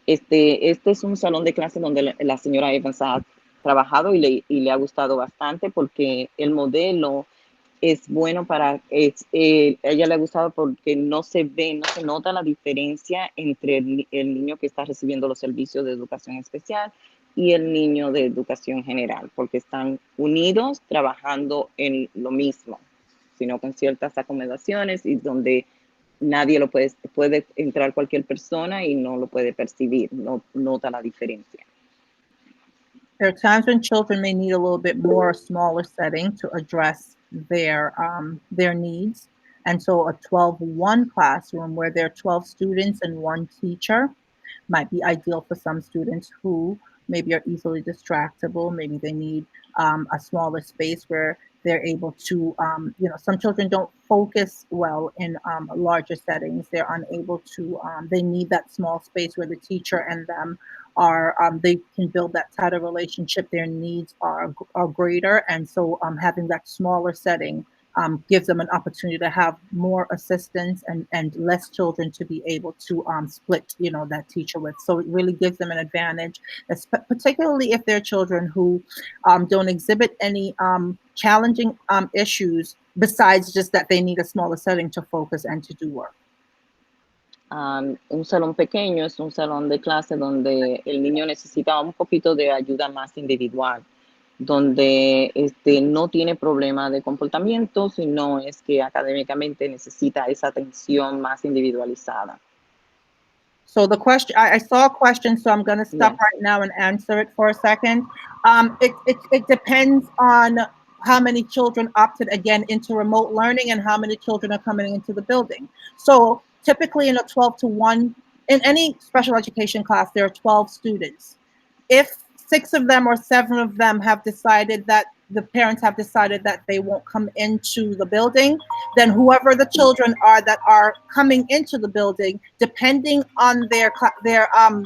Este es un salón de clase donde la señora Evans ha trabajado y le ha gustado bastante, porque el modelo es bueno ella le ha gustado porque no se nota la diferencia entre el niño que está recibiendo los servicios de educación especial y el niño de educación general, porque están unidos trabajando en lo mismo, sino con ciertas acomodaciones, y donde nadie lo puede entrar cualquier persona y no lo puede percibir, no nota la diferencia. There are times when children may need a little bit more smaller setting to address their needs. And so a 12-1 classroom where there are 12 students and 1 teacher might be ideal for some students who maybe are easily distractible. Maybe they need a smaller space where they're able to, some children don't focus well in larger settings. They're unable to, they need that small space where the teacher and them are, they can build that tighter relationship. Their needs are greater. And so having that smaller setting gives them an opportunity to have more assistance and less children to be able to split, that teacher with. So it really gives them an advantage, particularly if they're children who don't exhibit any challenging issues besides just that they need a smaller setting to focus and to do work. Un salón pequeño es un salón de clase donde el niño necesita un poquito de ayuda más individual, donde no tiene problema de comportamiento, sino es que académicamente necesita esa atención más individualizada. So the question, I saw a question, so I'm going to stop Yes. right now and answer it for a second. It depends on how many children opted again into remote learning and how many children are coming into the building. So typically in a 12 to 1, in any special education class, there are 12 students. If 6 of them or 7 of them have decided that the parents have decided that they won't come into the building, then whoever the children are that are coming into the building, depending on their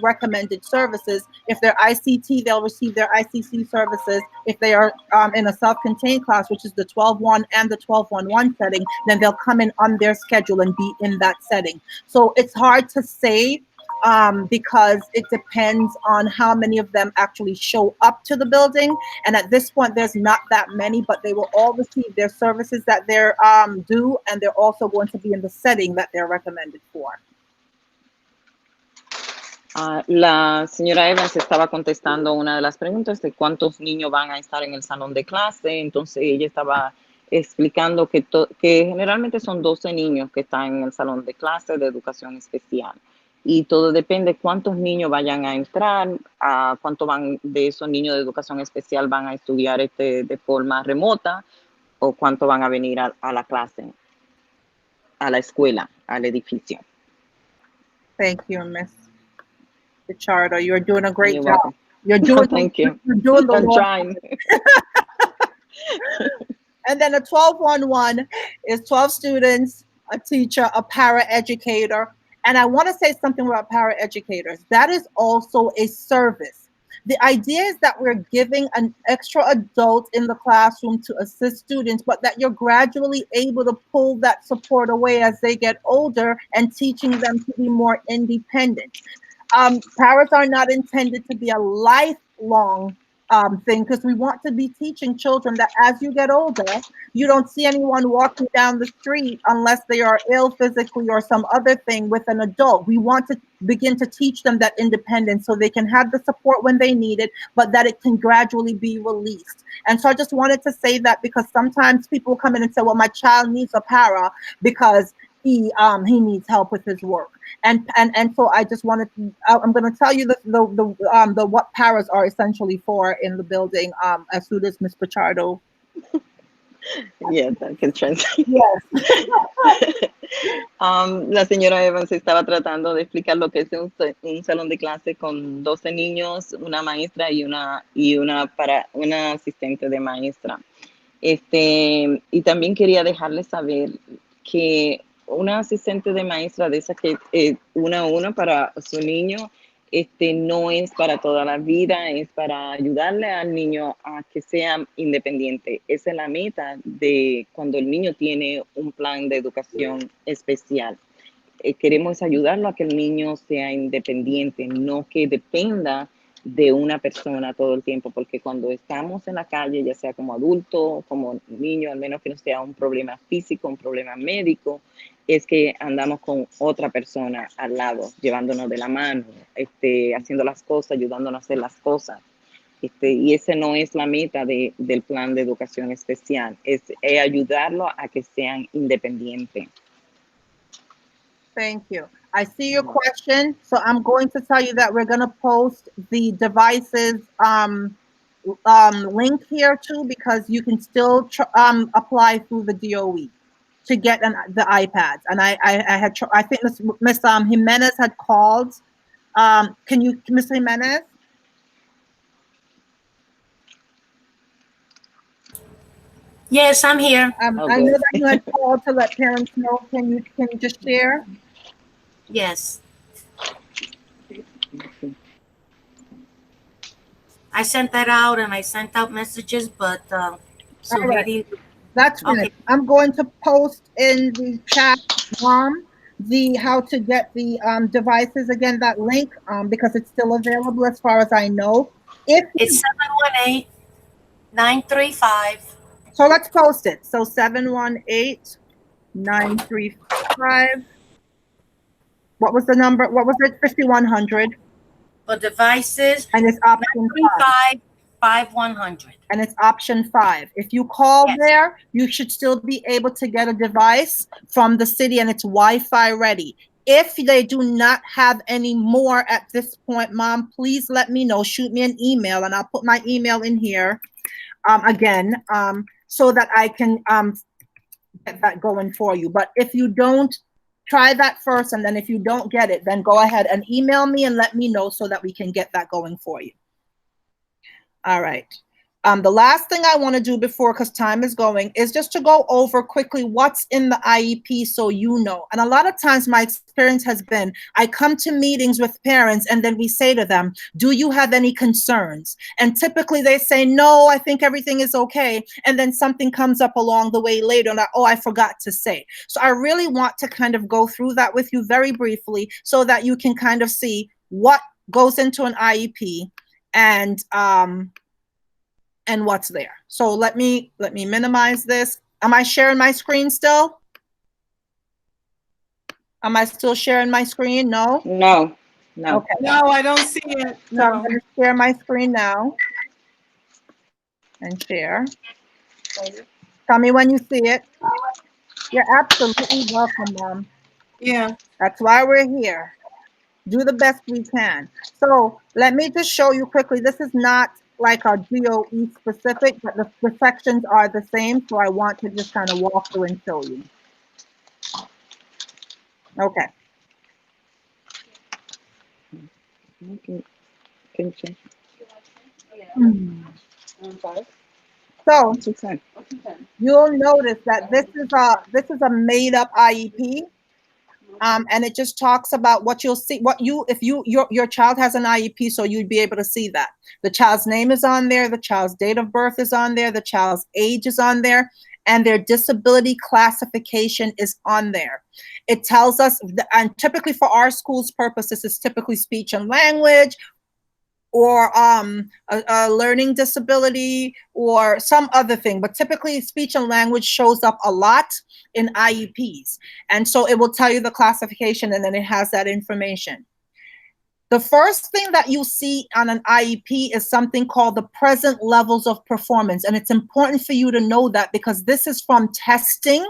recommended services, if they're ICT, they'll receive their ICC services. If they are in a self-contained class, which is the 12-1 and the 12-1-1 setting, then they'll come in on their schedule and be in that setting. So it's hard to say because it depends on how many of them actually show up to the building. And at this point, there's not that many, but they will all receive their services that they're due, and they're also going to be in the setting that they're recommended for. La señora Evans estaba contestando una de las preguntas de cuántos niños van a estar en el salón de clase. Entonces ella estaba explicando que generalmente son 12 niños que están en el salón de clase de educación especial. Y todo depende cuántos niños vayan a entrar, a cuánto van de esos niños de educación especial van a estudiar de forma remota o cuánto van a venir a la clase, a la escuela, al edificio. Thank you, Miss Pichardo. You're doing a great You're job. welcome. You're doing. Thank you. You're doing the I'm Lord. trying. And then a 12-1-1 is 12 students, a teacher, a paraeducator. And I want to say something about paraeducators. That is also a service. The idea is that we're giving an extra adult in the classroom to assist students, but that you're gradually able to pull that support away as they get older and teaching them to be more independent. Paras are not intended to be a lifelong thing, because we want to be teaching children that as you get older, you don't see anyone walking down the street unless they are ill physically or some other thing with an adult. We want to begin to teach them that independence so they can have the support when they need it, but that it can gradually be released. And so I just wanted to say that, because sometimes people come in and say, well, my child needs a para because he needs help with his work. And so I just wanted to, I'm going to tell you the what paras are essentially for in the building as soon as Ms. Pichardo. Yes, I can translate. Yes. La señora Evans estaba tratando de explicar lo que es un salón de clase con 12 niños, una maestra y una asistente de maestra. Y también quería dejarles saber que una asistente de maestra de esa que una a una para su niño, no es para toda la vida, es para ayudarle al niño a que sea independiente. Esa es la meta de cuando el niño tiene un plan de educación especial. Queremos ayudarlo a que el niño sea independiente, no que dependa de una persona todo el tiempo, porque cuando estamos en la calle, ya sea como adulto, como niño, al menos que no sea un problema físico, un problema médico, es que andamos con otra persona al lado, llevándonos de la mano, haciendo las cosas, ayudándonos a hacer las cosas. Y esa no es la meta del plan de educación especial, es ayudarlo a que sean independientes. Thank you. I see your question. So I'm going to tell you that we're going to post the devices link here too, because you can still apply through the DOE to get the iPads. And I think Miss Jimenez had called. Can you, Miss Jimenez? Yes, I'm here. I know that you had called to let parents know. Can you just share? Yes. I sent that out, and I sent out messages, but so All right. maybe That's fine. Okay. I'm going to post in the chat, the how to get the devices again, that link, because it's still available as far as I know. It's 718-935. So let's post it. So 718-935. What was the number? What was it? 5100. For devices, And it's option 935-5100. And it's option 5. If you call Yes. there, you should still be able to get a device from the city, and it's Wi-Fi ready. If they do not have any more at this point, Mom, please let me know. Shoot me an email, and I'll put my email in here again, so that I can get that going for you. But if you don't, try that first, and then if you don't get it, then go ahead and email me and let me know so that we can get that going for you. All right. The last thing I want to do before, because time is going, is just to go over quickly what's in the IEP so you know. And a lot of times my experience has been, I come to meetings with parents and then we say to them, do you have any concerns? And typically they say, no, I think everything is okay. And then something comes up along the way later and I forgot to say. So I really want to kind of go through that with you very briefly so that you can kind of see what goes into an IEP and what's there. So let me minimize this. Am I sharing my screen still? Am I still sharing my screen? No? No. Okay. No, I don't see it. So I'm No. going to share my screen now and share. Tell me when you see it. You're absolutely welcome, Mom. Yeah. That's why we're here. Do the best we can. So let me just show you quickly. This is not like our DOE specific, but the sections are the same. So I want to just kind of walk through and show you. Okay. So you'll notice that this is a made up IEP. And it just talks about what you'll see, if your child has an IEP, so you'd be able to see that. The child's name is on there, the child's date of birth is on there, the child's age is on there, and their disability classification is on there. It tells us, and typically for our school's purpose, this is typically speech and language, or a learning disability or some other thing, but typically speech and language shows up a lot in IEPs. And so it will tell you the classification and then it has that information. The first thing that you see on an IEP is something called the present levels of performance. And it's important for you to know that because this is from testing.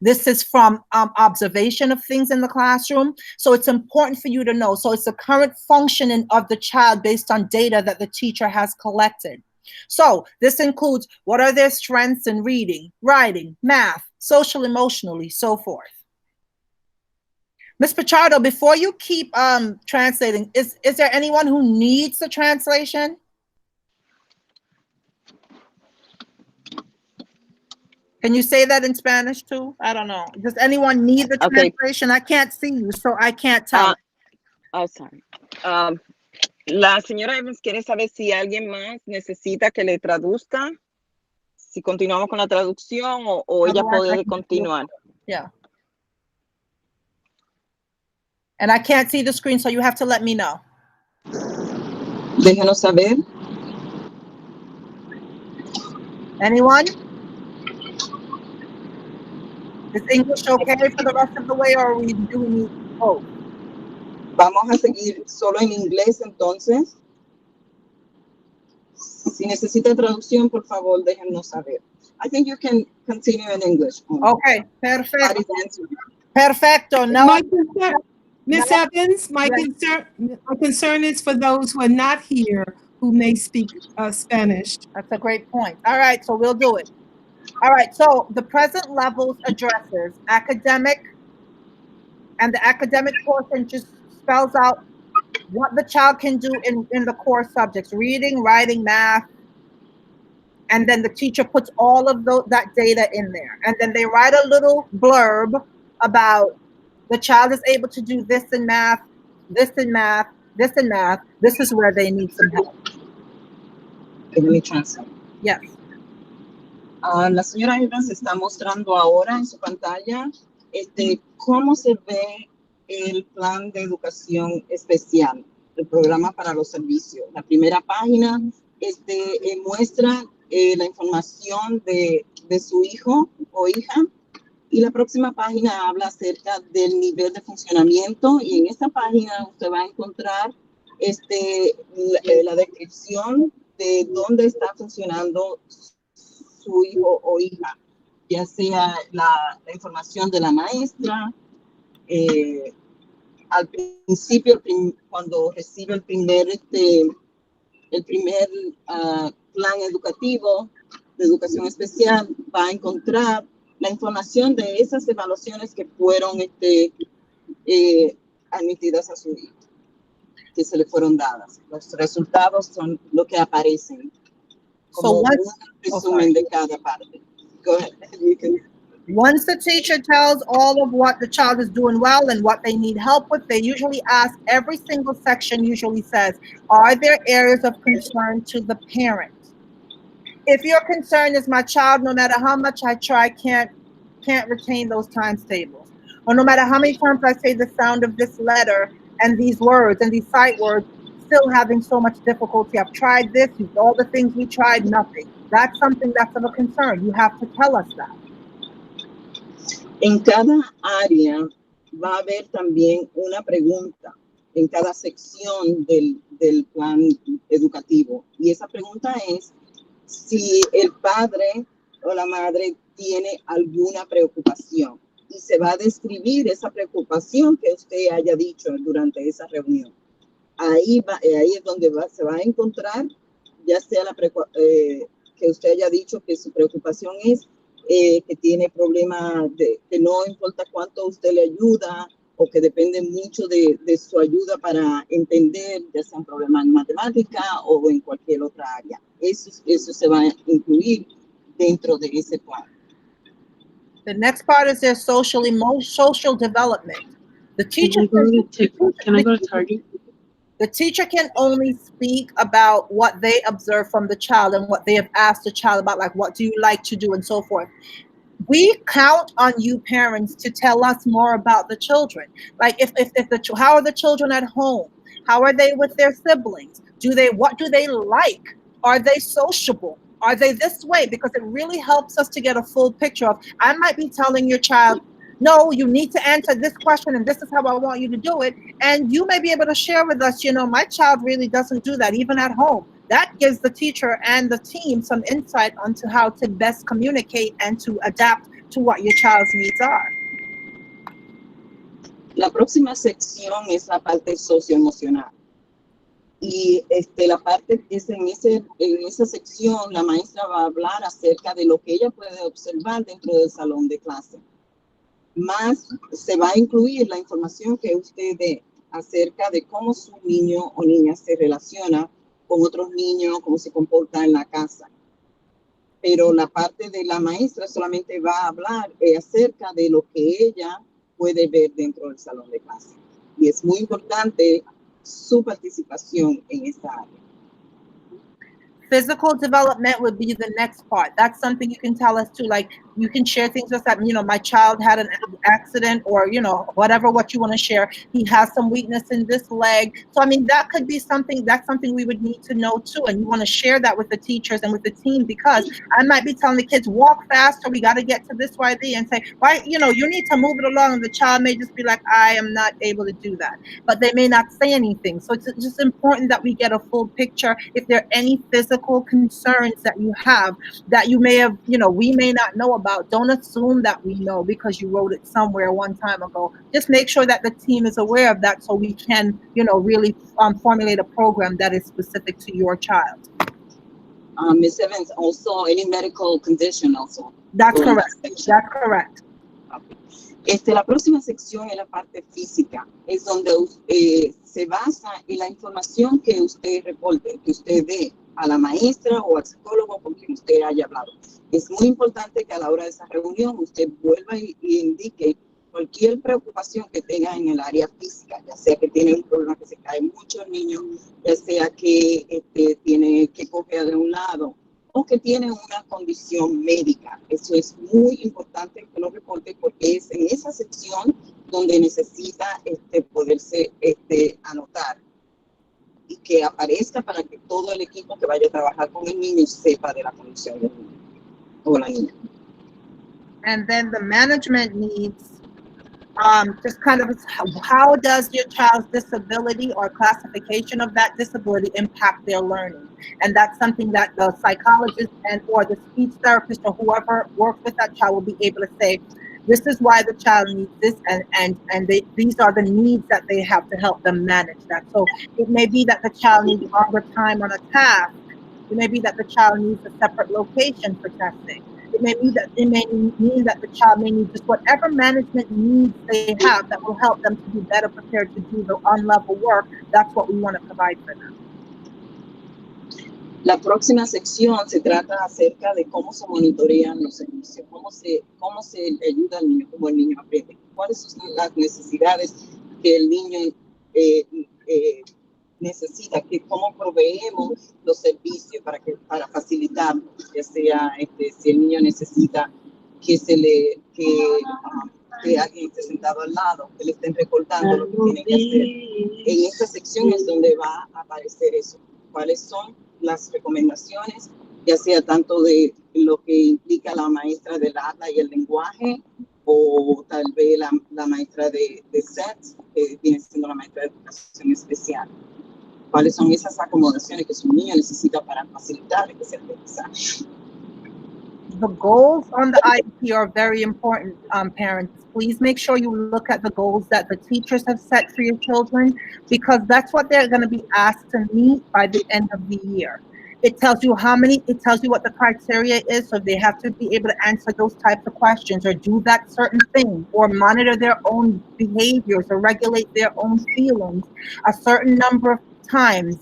This is from observation of things in the classroom. So it's important for you to know. So it's the current functioning of the child based on data that the teacher has collected. So this includes what are their strengths in reading, writing, math, social, emotionally, so forth. Ms. Pichardo, before you keep translating, is there anyone who needs the translation? Can you say that in Spanish too? I don't know. Does anyone need the translation? I can't see you, so I can't tell. Oh, sorry. La señora Evans quiere saber si alguien más necesita que le traduzca, si continuamos con la traducción o ella puede continuar. Yeah. And I can't see the screen, so you have to let me know. Déjenos saber. Anyone? Is English okay for the rest of the way, or do we need both? Vamos a seguir solo en inglés, entonces. Si necesita traducción, por favor, déjenos saber. I think you can continue in English. Okay, perfecto. Perfecto. No. Ms. Evans, my concern is for those who are not here who may speak Spanish. That's a great point. All right, so we'll do it. All right, so the present levels addresses academic, and the academic portion just spells out what the child can do in the core subjects, reading, writing, math, and then the teacher puts all of that data in there. And then they write a little blurb about the child is able to do this in math, this in math, this in math. This is where they need some help. Let me translate. Yes. La señora Evans está mostrando ahora en su pantalla cómo se ve el plan de educación especial, el programa para los servicios. La primera página muestra la información de su hijo o hija, y la próxima página habla acerca del nivel de funcionamiento, y en esta página usted va a encontrar la descripción de dónde está funcionando su hijo o hija, ya sea la información de la maestra, al principio, cuando recibe el primer plan educativo de educación especial, va a encontrar la información de esas evaluaciones que fueron admitidas a su hijo, que se le fueron dadas. Los resultados son lo que aparecen como un resumen de cada parte. Go ahead. You can... Once the teacher tells all of what the child is doing well and what they need help with, they usually ask, every single section usually says, are there areas of concern to the parent? If your concern is my child, no matter how much I try, can't retain those times tables, or no matter how many times I say the sound of this letter and these words and these sight words, still having so much difficulty. I've tried this, all the things we tried, nothing. That's something that's of a concern. You have to tell us that. En cada área va a haber también una pregunta en cada sección del plan educativo. Y esa pregunta es si el padre o la madre tiene alguna preocupación. Y se va a describir esa preocupación que usted haya dicho durante esa reunión. Ahí es donde se va a encontrar, ya sea que usted haya dicho que su preocupación es que tiene problemas, que no importa cuánto usted le ayuda o que depende mucho de su ayuda para entender, ya sea un problema en matemática o en cualquier otra área. Eso se va a incluir dentro de ese plan. The next part is their social development. The teacher Can I go to Target? The teacher can only speak about what they observe from the child and what they have asked the child about, like, what do you like to do and so forth. We count on you parents to tell us more about the children. Like how are the children at home? How are they with their siblings? What do they like? Are they sociable? Are they this way? Because it really helps us to get a full picture of, I might be telling your child, no, you need to answer this question and this is how I want you to do it. And you may be able to share with us, my child really doesn't do that, even at home. That gives the teacher and the team some insight onto how to best communicate and to adapt to what your child's needs are. La próxima sección es la parte socioemocional. Y la parte es en esa sección, la maestra va a hablar acerca de lo que ella puede observar dentro del salón de clase. Más se va a incluir la información que usted dé acerca de cómo su niño o niña se relaciona con otros niños, cómo se comporta en la casa. Pero la parte de la maestra solamente va a hablar acerca de lo que ella puede ver dentro del salón de clase. Y es muy importante su participación en esta área. Physical development would be the next part. That's something you can tell us too. Like, you can share things with that, my child had an accident or, whatever, what you want to share. He has some weakness in this leg. So, that could be that's something we would need to know too. And you want to share that with the teachers and with the team, because I might be telling the kids, walk faster. We got to get to this YD, and say, why, you need to move it along. And the child may just be like, I am not able to do that. But they may not say anything. So it's just important that we get a full picture. If there are any physical concerns that you have that you may have, we may not know about, don't assume that we know because you wrote it somewhere one time ago. Just make sure that the team is aware of that so we can, really formulate a program that is specific to your child. Ms. Evans, also any medical condition also. That's correct. That's correct. Okay. La próxima sección es la parte física, es donde se basa en la información que usted reporte, que usted dé a la maestra o al psicólogo con quien usted haya hablado. Es muy importante que a la hora de esa reunión usted vuelva y indique cualquier preocupación que tenga en el área física, ya sea que tiene un problema que se cae mucho el niño, ya sea que tiene que coger de un lado o que tiene una condición médica. Eso es muy importante que lo reporte porque es en esa sección donde necesita poderse anotar y que aparezca para que todo el equipo que vaya a trabajar con el niño sepa de la condición del niño o la niña. And then the management needs just kind of how does your child's disability or classification of that disability impact their learning? And that's something that the psychologist or the speech therapist or whoever works with that child will be able to say, This is why the child needs this, and these are the needs that they have to help them manage that. So it may be that the child needs longer time on a task. It may be that the child needs a separate location for testing. It may mean that the child may need just whatever management needs they have that will help them to be better prepared to do the on-level work. That's what we want to provide for them. La próxima sección se trata acerca de cómo se monitorean los servicios, cómo se le ayuda al niño, cómo el niño aprende, cuáles son las necesidades que el niño necesita, cómo proveemos los servicios para facilitarlo, ya sea si el niño necesita que alguien esté sentado al lado, que le estén recordando lo que tiene que hacer. En esta sección es donde va a aparecer eso, cuáles son las recomendaciones, ya sea tanto de lo que implica la maestra del habla y el lenguaje, o tal vez la maestra de SET, que viene siendo la maestra de educación especial. ¿Cuáles son esas acomodaciones que su niño necesita para facilitar ese aprendizaje? The goals on the IEP are very important, parents. Please make sure you look at the goals that the teachers have set for your children, because that's what they're going to be asked to meet by the end of the year. It tells you what the criteria is, so they have to be able to answer those types of questions, or do that certain thing, or monitor their own behaviors, or regulate their own feelings a certain number of times.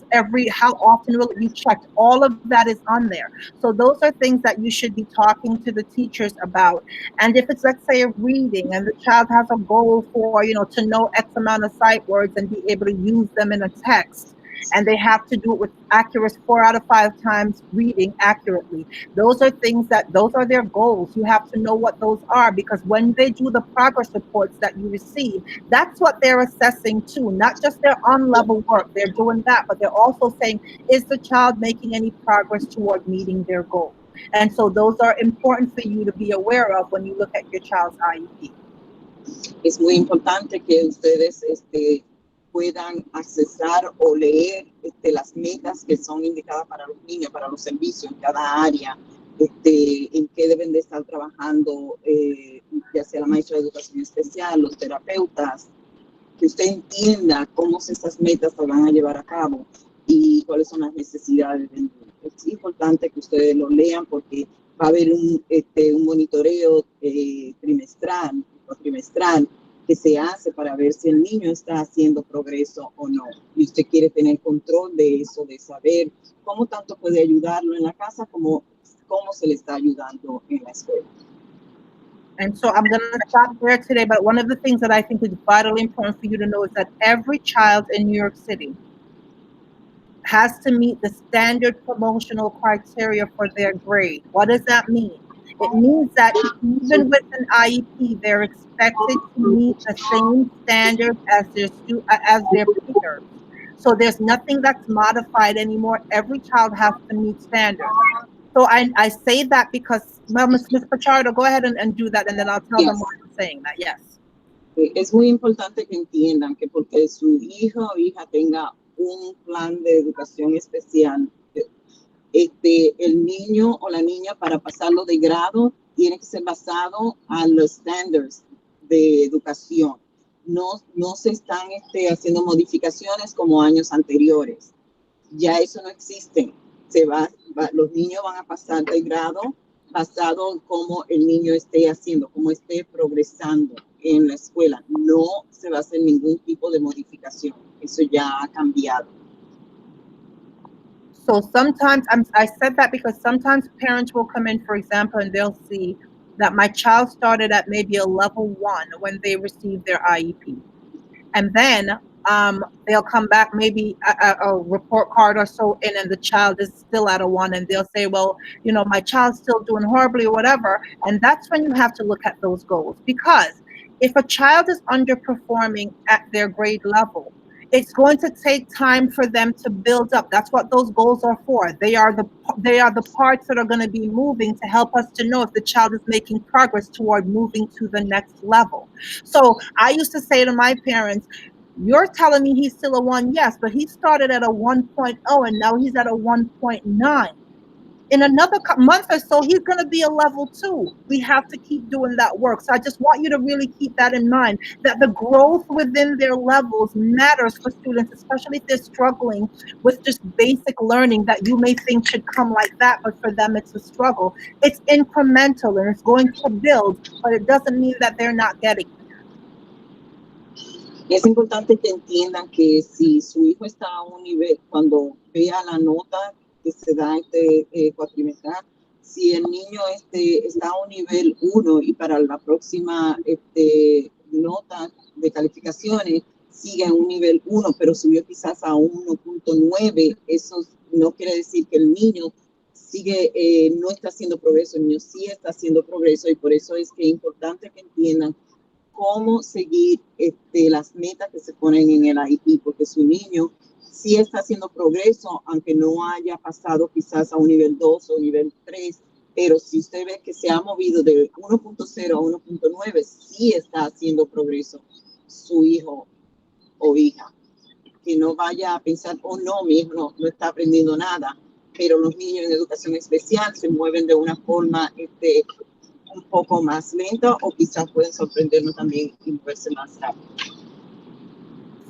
How often will it be checked? All of that is on there. So those are things that you should be talking to the teachers about. And if it's, let's say, a reading, and the child has a goal for, to know X amount of sight words and be able to use them in a text, and they have to do it with accuracy 4 out of 5 times reading accurately. Those are their goals. You have to know what those are, because when they do the progress reports that you receive, that's what they're assessing too, not just their on-level work. They're doing that, but they're also saying, is the child making any progress toward meeting their goal? And so those are important for you to be aware of when you look at your child's IEP. Es muy importante que ustedes puedan accesar o leer las metas que son indicadas para los niños, para los servicios en cada área, en qué deben de estar trabajando, ya sea la maestra de educación especial, los terapeutas, que usted entienda cómo esas metas se van a llevar a cabo y cuáles son las necesidades del niño. Es importante que ustedes lo lean, porque va a haber un monitoreo trimestral o trimestral que se hace para ver si el niño está haciendo progreso o no. Y usted quiere tener control de eso, de saber cómo tanto puede ayudarlo en la casa como cómo se le está ayudando en la escuela. And so I'm going to stop there today, but one of the things that I think is vitally important for you to know is that every child in New York City has to meet the standard promotional criteria for their grade. What does that mean? It means that even with an IEP, they're expected to meet the same standards as their peers. So there's nothing that's modified anymore. Every child has to meet standards. So I say that because, well, Ms. Pachardo, go ahead and do that, and then I'll tell them why I'm saying that. Yes. Es muy importante que entiendan que porque su hijo o hija tenga un plan de educación especial, el niño o la niña, para pasarlo de grado, tiene que ser basado a los estándares de educación. No se están haciendo modificaciones como años anteriores. Ya eso no existe. Los niños van a pasar de grado basado en cómo el niño esté haciendo, cómo esté progresando en la escuela. No se va a hacer ningún tipo de modificación. Eso ya ha cambiado. So sometimes, I said that because sometimes parents will come in, for example, and they'll see that my child started at maybe a level 1 when they received their IEP. And then they'll come back maybe a report card or so in, and the child is still at a 1, and they'll say, well, my child's still doing horribly or whatever. And that's when you have to look at those goals, because if a child is underperforming at their grade level, it's going to take time for them to build up. That's what those goals are for. They are the parts that are going to be moving to help us to know if the child is making progress toward moving to the next level. So I used to say to my parents, you're telling me he's still a 1, yes, but he started at a 1.0 and now he's at a 1.9. in another month or so, he's going to be a level 2. We have to keep doing that work. So I just want you to really keep that in mind, that the growth within their levels matters for students, especially if they're struggling with just basic learning that you may think should come like that, but for them it's a struggle. It's incremental and it's going to build, but it doesn't mean that they're not getting it. Es importante que entiendan que si su hijo está a un nivel, cuando vea la nota que se da cuatrimestral, si el niño está a un nivel 1 y para la próxima nota de calificaciones sigue en un nivel 1, pero subió quizás a 1.9, eso no quiere decir que el niño sigue, no está haciendo progreso, el niño sí está haciendo progreso, y por eso es que es importante que entiendan cómo seguir las metas que se ponen en el IEP, porque su niño sí está haciendo progreso, aunque no haya pasado quizás a un nivel 2 o nivel 3, pero si usted ve que se ha movido de 1.0 a 1.9, sí está haciendo progreso su hijo o hija. Que no vaya a pensar, oh no, mi hijo no está aprendiendo nada, pero los niños en educación especial se mueven de una forma un poco más lenta, o quizás pueden sorprendernos también y moverse más rápido.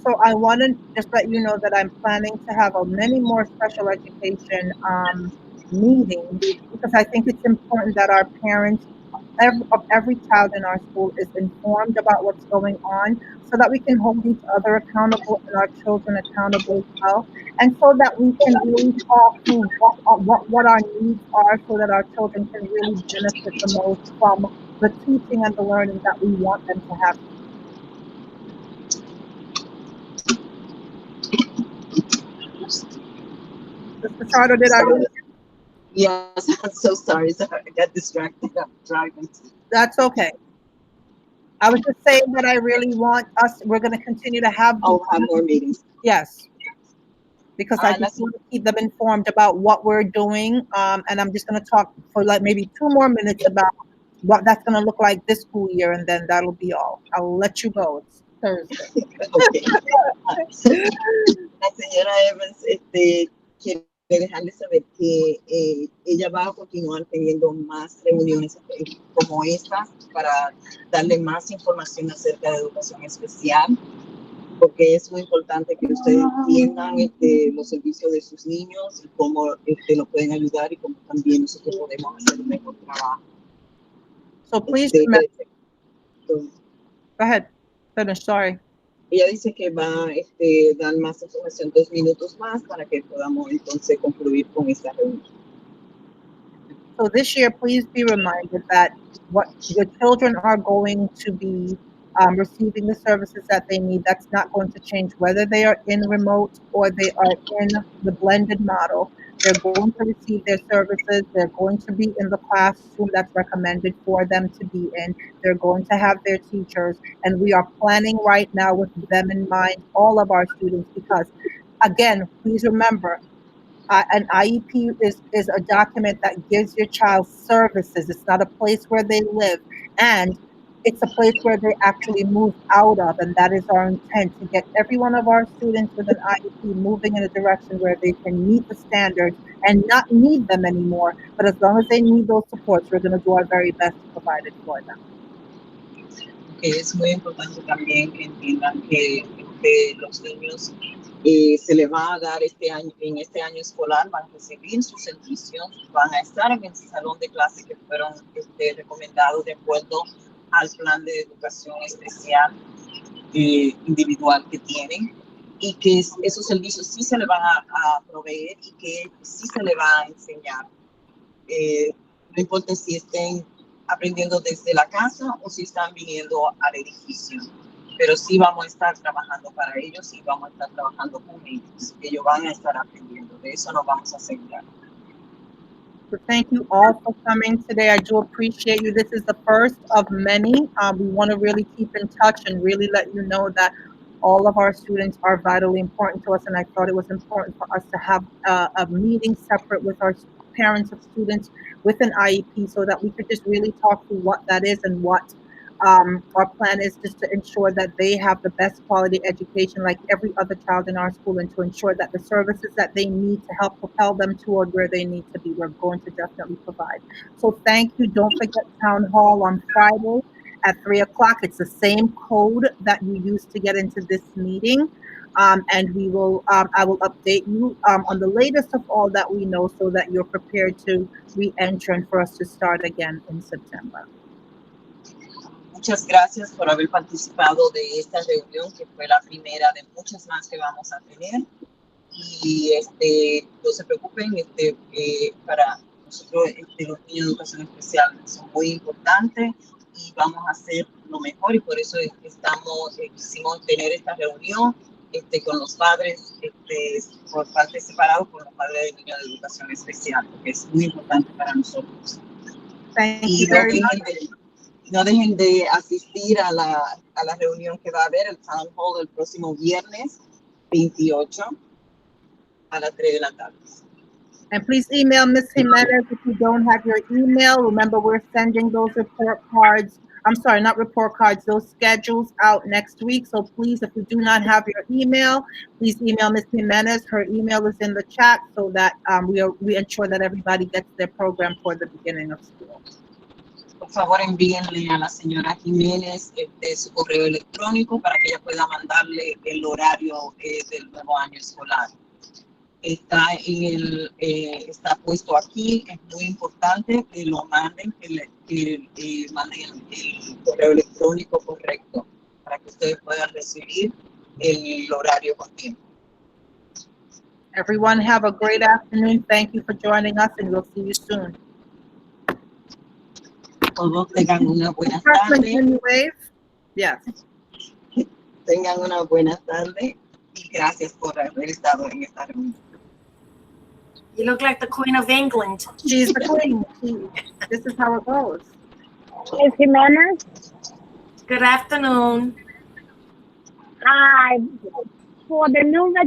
So I want to just let you know that I'm planning to have many more special education meetings, because I think it's important that our parents of every child in our school is informed about what's going on, so that we can hold each other accountable and our children accountable as well, and so that we can really talk through what our needs are, so that our children can really benefit the most from the teaching and the learning that we want them to have. Mr. Charter, did I read? Yes, I'm so sorry. I got distracted. I'm driving. That's okay. I was just saying that I really want we're going to continue to have more meetings. Yes. Because I just want to keep them informed about what we're doing. And I'm just going to talk for like maybe 2 more minutes about what that's going to look like this school year, and then that'll be all. I'll let you go. It's Thursday. Okay. La señora Evans quiere dejarle saber que ella va a continuar teniendo más reuniones como estas para darle más información acerca de educación especial, porque es muy importante que ustedes entiendan los servicios de sus niños y cómo lo pueden ayudar, y cómo también nosotros podemos hacer un mejor trabajo. So please remember. Go ahead. Finish. Sorry. Ella dice que va a dar más información 2 minutos más para que podamos entonces concluir con esta reunión. So this year, please be reminded that what your children are going to be receiving the services that they need. That's not going to change whether they are in remote or they are in the blended model. They're going to receive their services. They're going to be in the classroom that's recommended for them to be in. They're going to have their teachers. And we are planning right now with them in mind, all of our students, because, again, please remember, an IEP is a document that gives your child services. It's not a place where they live. And it's a place where they actually move out of, and that is our intent, to get every one of our students with an IEP moving in a direction where they can meet the standards and not need them anymore. But as long as they need those supports, we're going to do our very best to provide it for them. Okay, es muy importante también que entiendan que los niños se les va a dar en este año escolar, van a recibir sus servicios, van a estar en el salón de clase que fueron recomendados de acuerdo al plan de educación especial individual que tienen, y que esos servicios sí se le van a proveer y que sí se le va a enseñar. No importa si estén aprendiendo desde la casa o si están viniendo al edificio, pero sí vamos a estar trabajando para ellos y vamos a estar trabajando con ellos. Ellos van a estar aprendiendo, de eso nos vamos a asegurar. So thank you all for coming today. I do appreciate you. This is the first of many. We want to really keep in touch and really let you know that all of our students are vitally important to us. And I thought it was important for us to have a meeting separate with our parents of students with an IEP, so that we could just really talk through what that is and what our plan is just to ensure that they have the best quality education like every other child in our school, and to ensure that the services that they need to help propel them toward where they need to be, we're going to definitely provide. So thank you. Don't forget Town Hall on Friday at 3 o'clock. It's the same code that you used to get into this meeting. And we will, I will update you on the latest of all that we know, so that you're prepared to re-enter and for us to start again in September. Muchas gracias por haber participado de esta reunión, que fue la primera de muchas más que vamos a tener. Y no se preocupen, para nosotros los niños de educación especial son muy importantes y vamos a hacer lo mejor, y por eso quisimos tener esta reunión con los padres, por partes separados, con los padres de niños de educación especial, porque es muy importante para nosotros. Y no dejen de asistir a la reunión que va a haber, el Town Hall, el próximo viernes 28 a las 3 de la tarde. And please email Ms. Jimenez if you don't have your email. Remember, we're sending those report cards. I'm sorry, not report cards, those schedules out next week. So please, if you do not have your email, please email Ms. Jimenez. Her email is in the chat, so that we ensure that everybody gets their program for the beginning of school. Por favor, envíenle a la señora Jiménez su correo electrónico para que ella pueda mandarle el horario del nuevo año escolar. Está puesto aquí. Es muy importante que lo manden, que manden el correo electrónico correcto para que ustedes puedan recibir el horario con tiempo. Everyone have a great afternoon. Thank you for joining us, and we'll see you soon. Todos tengan una buena tarde. Yes. Tengan una buena tarde y gracias por haber estado en esta reunión. You look like the Queen of England. She's the queen. This is how it goes. Ms. Jimenez? Good afternoon. Hi. For the new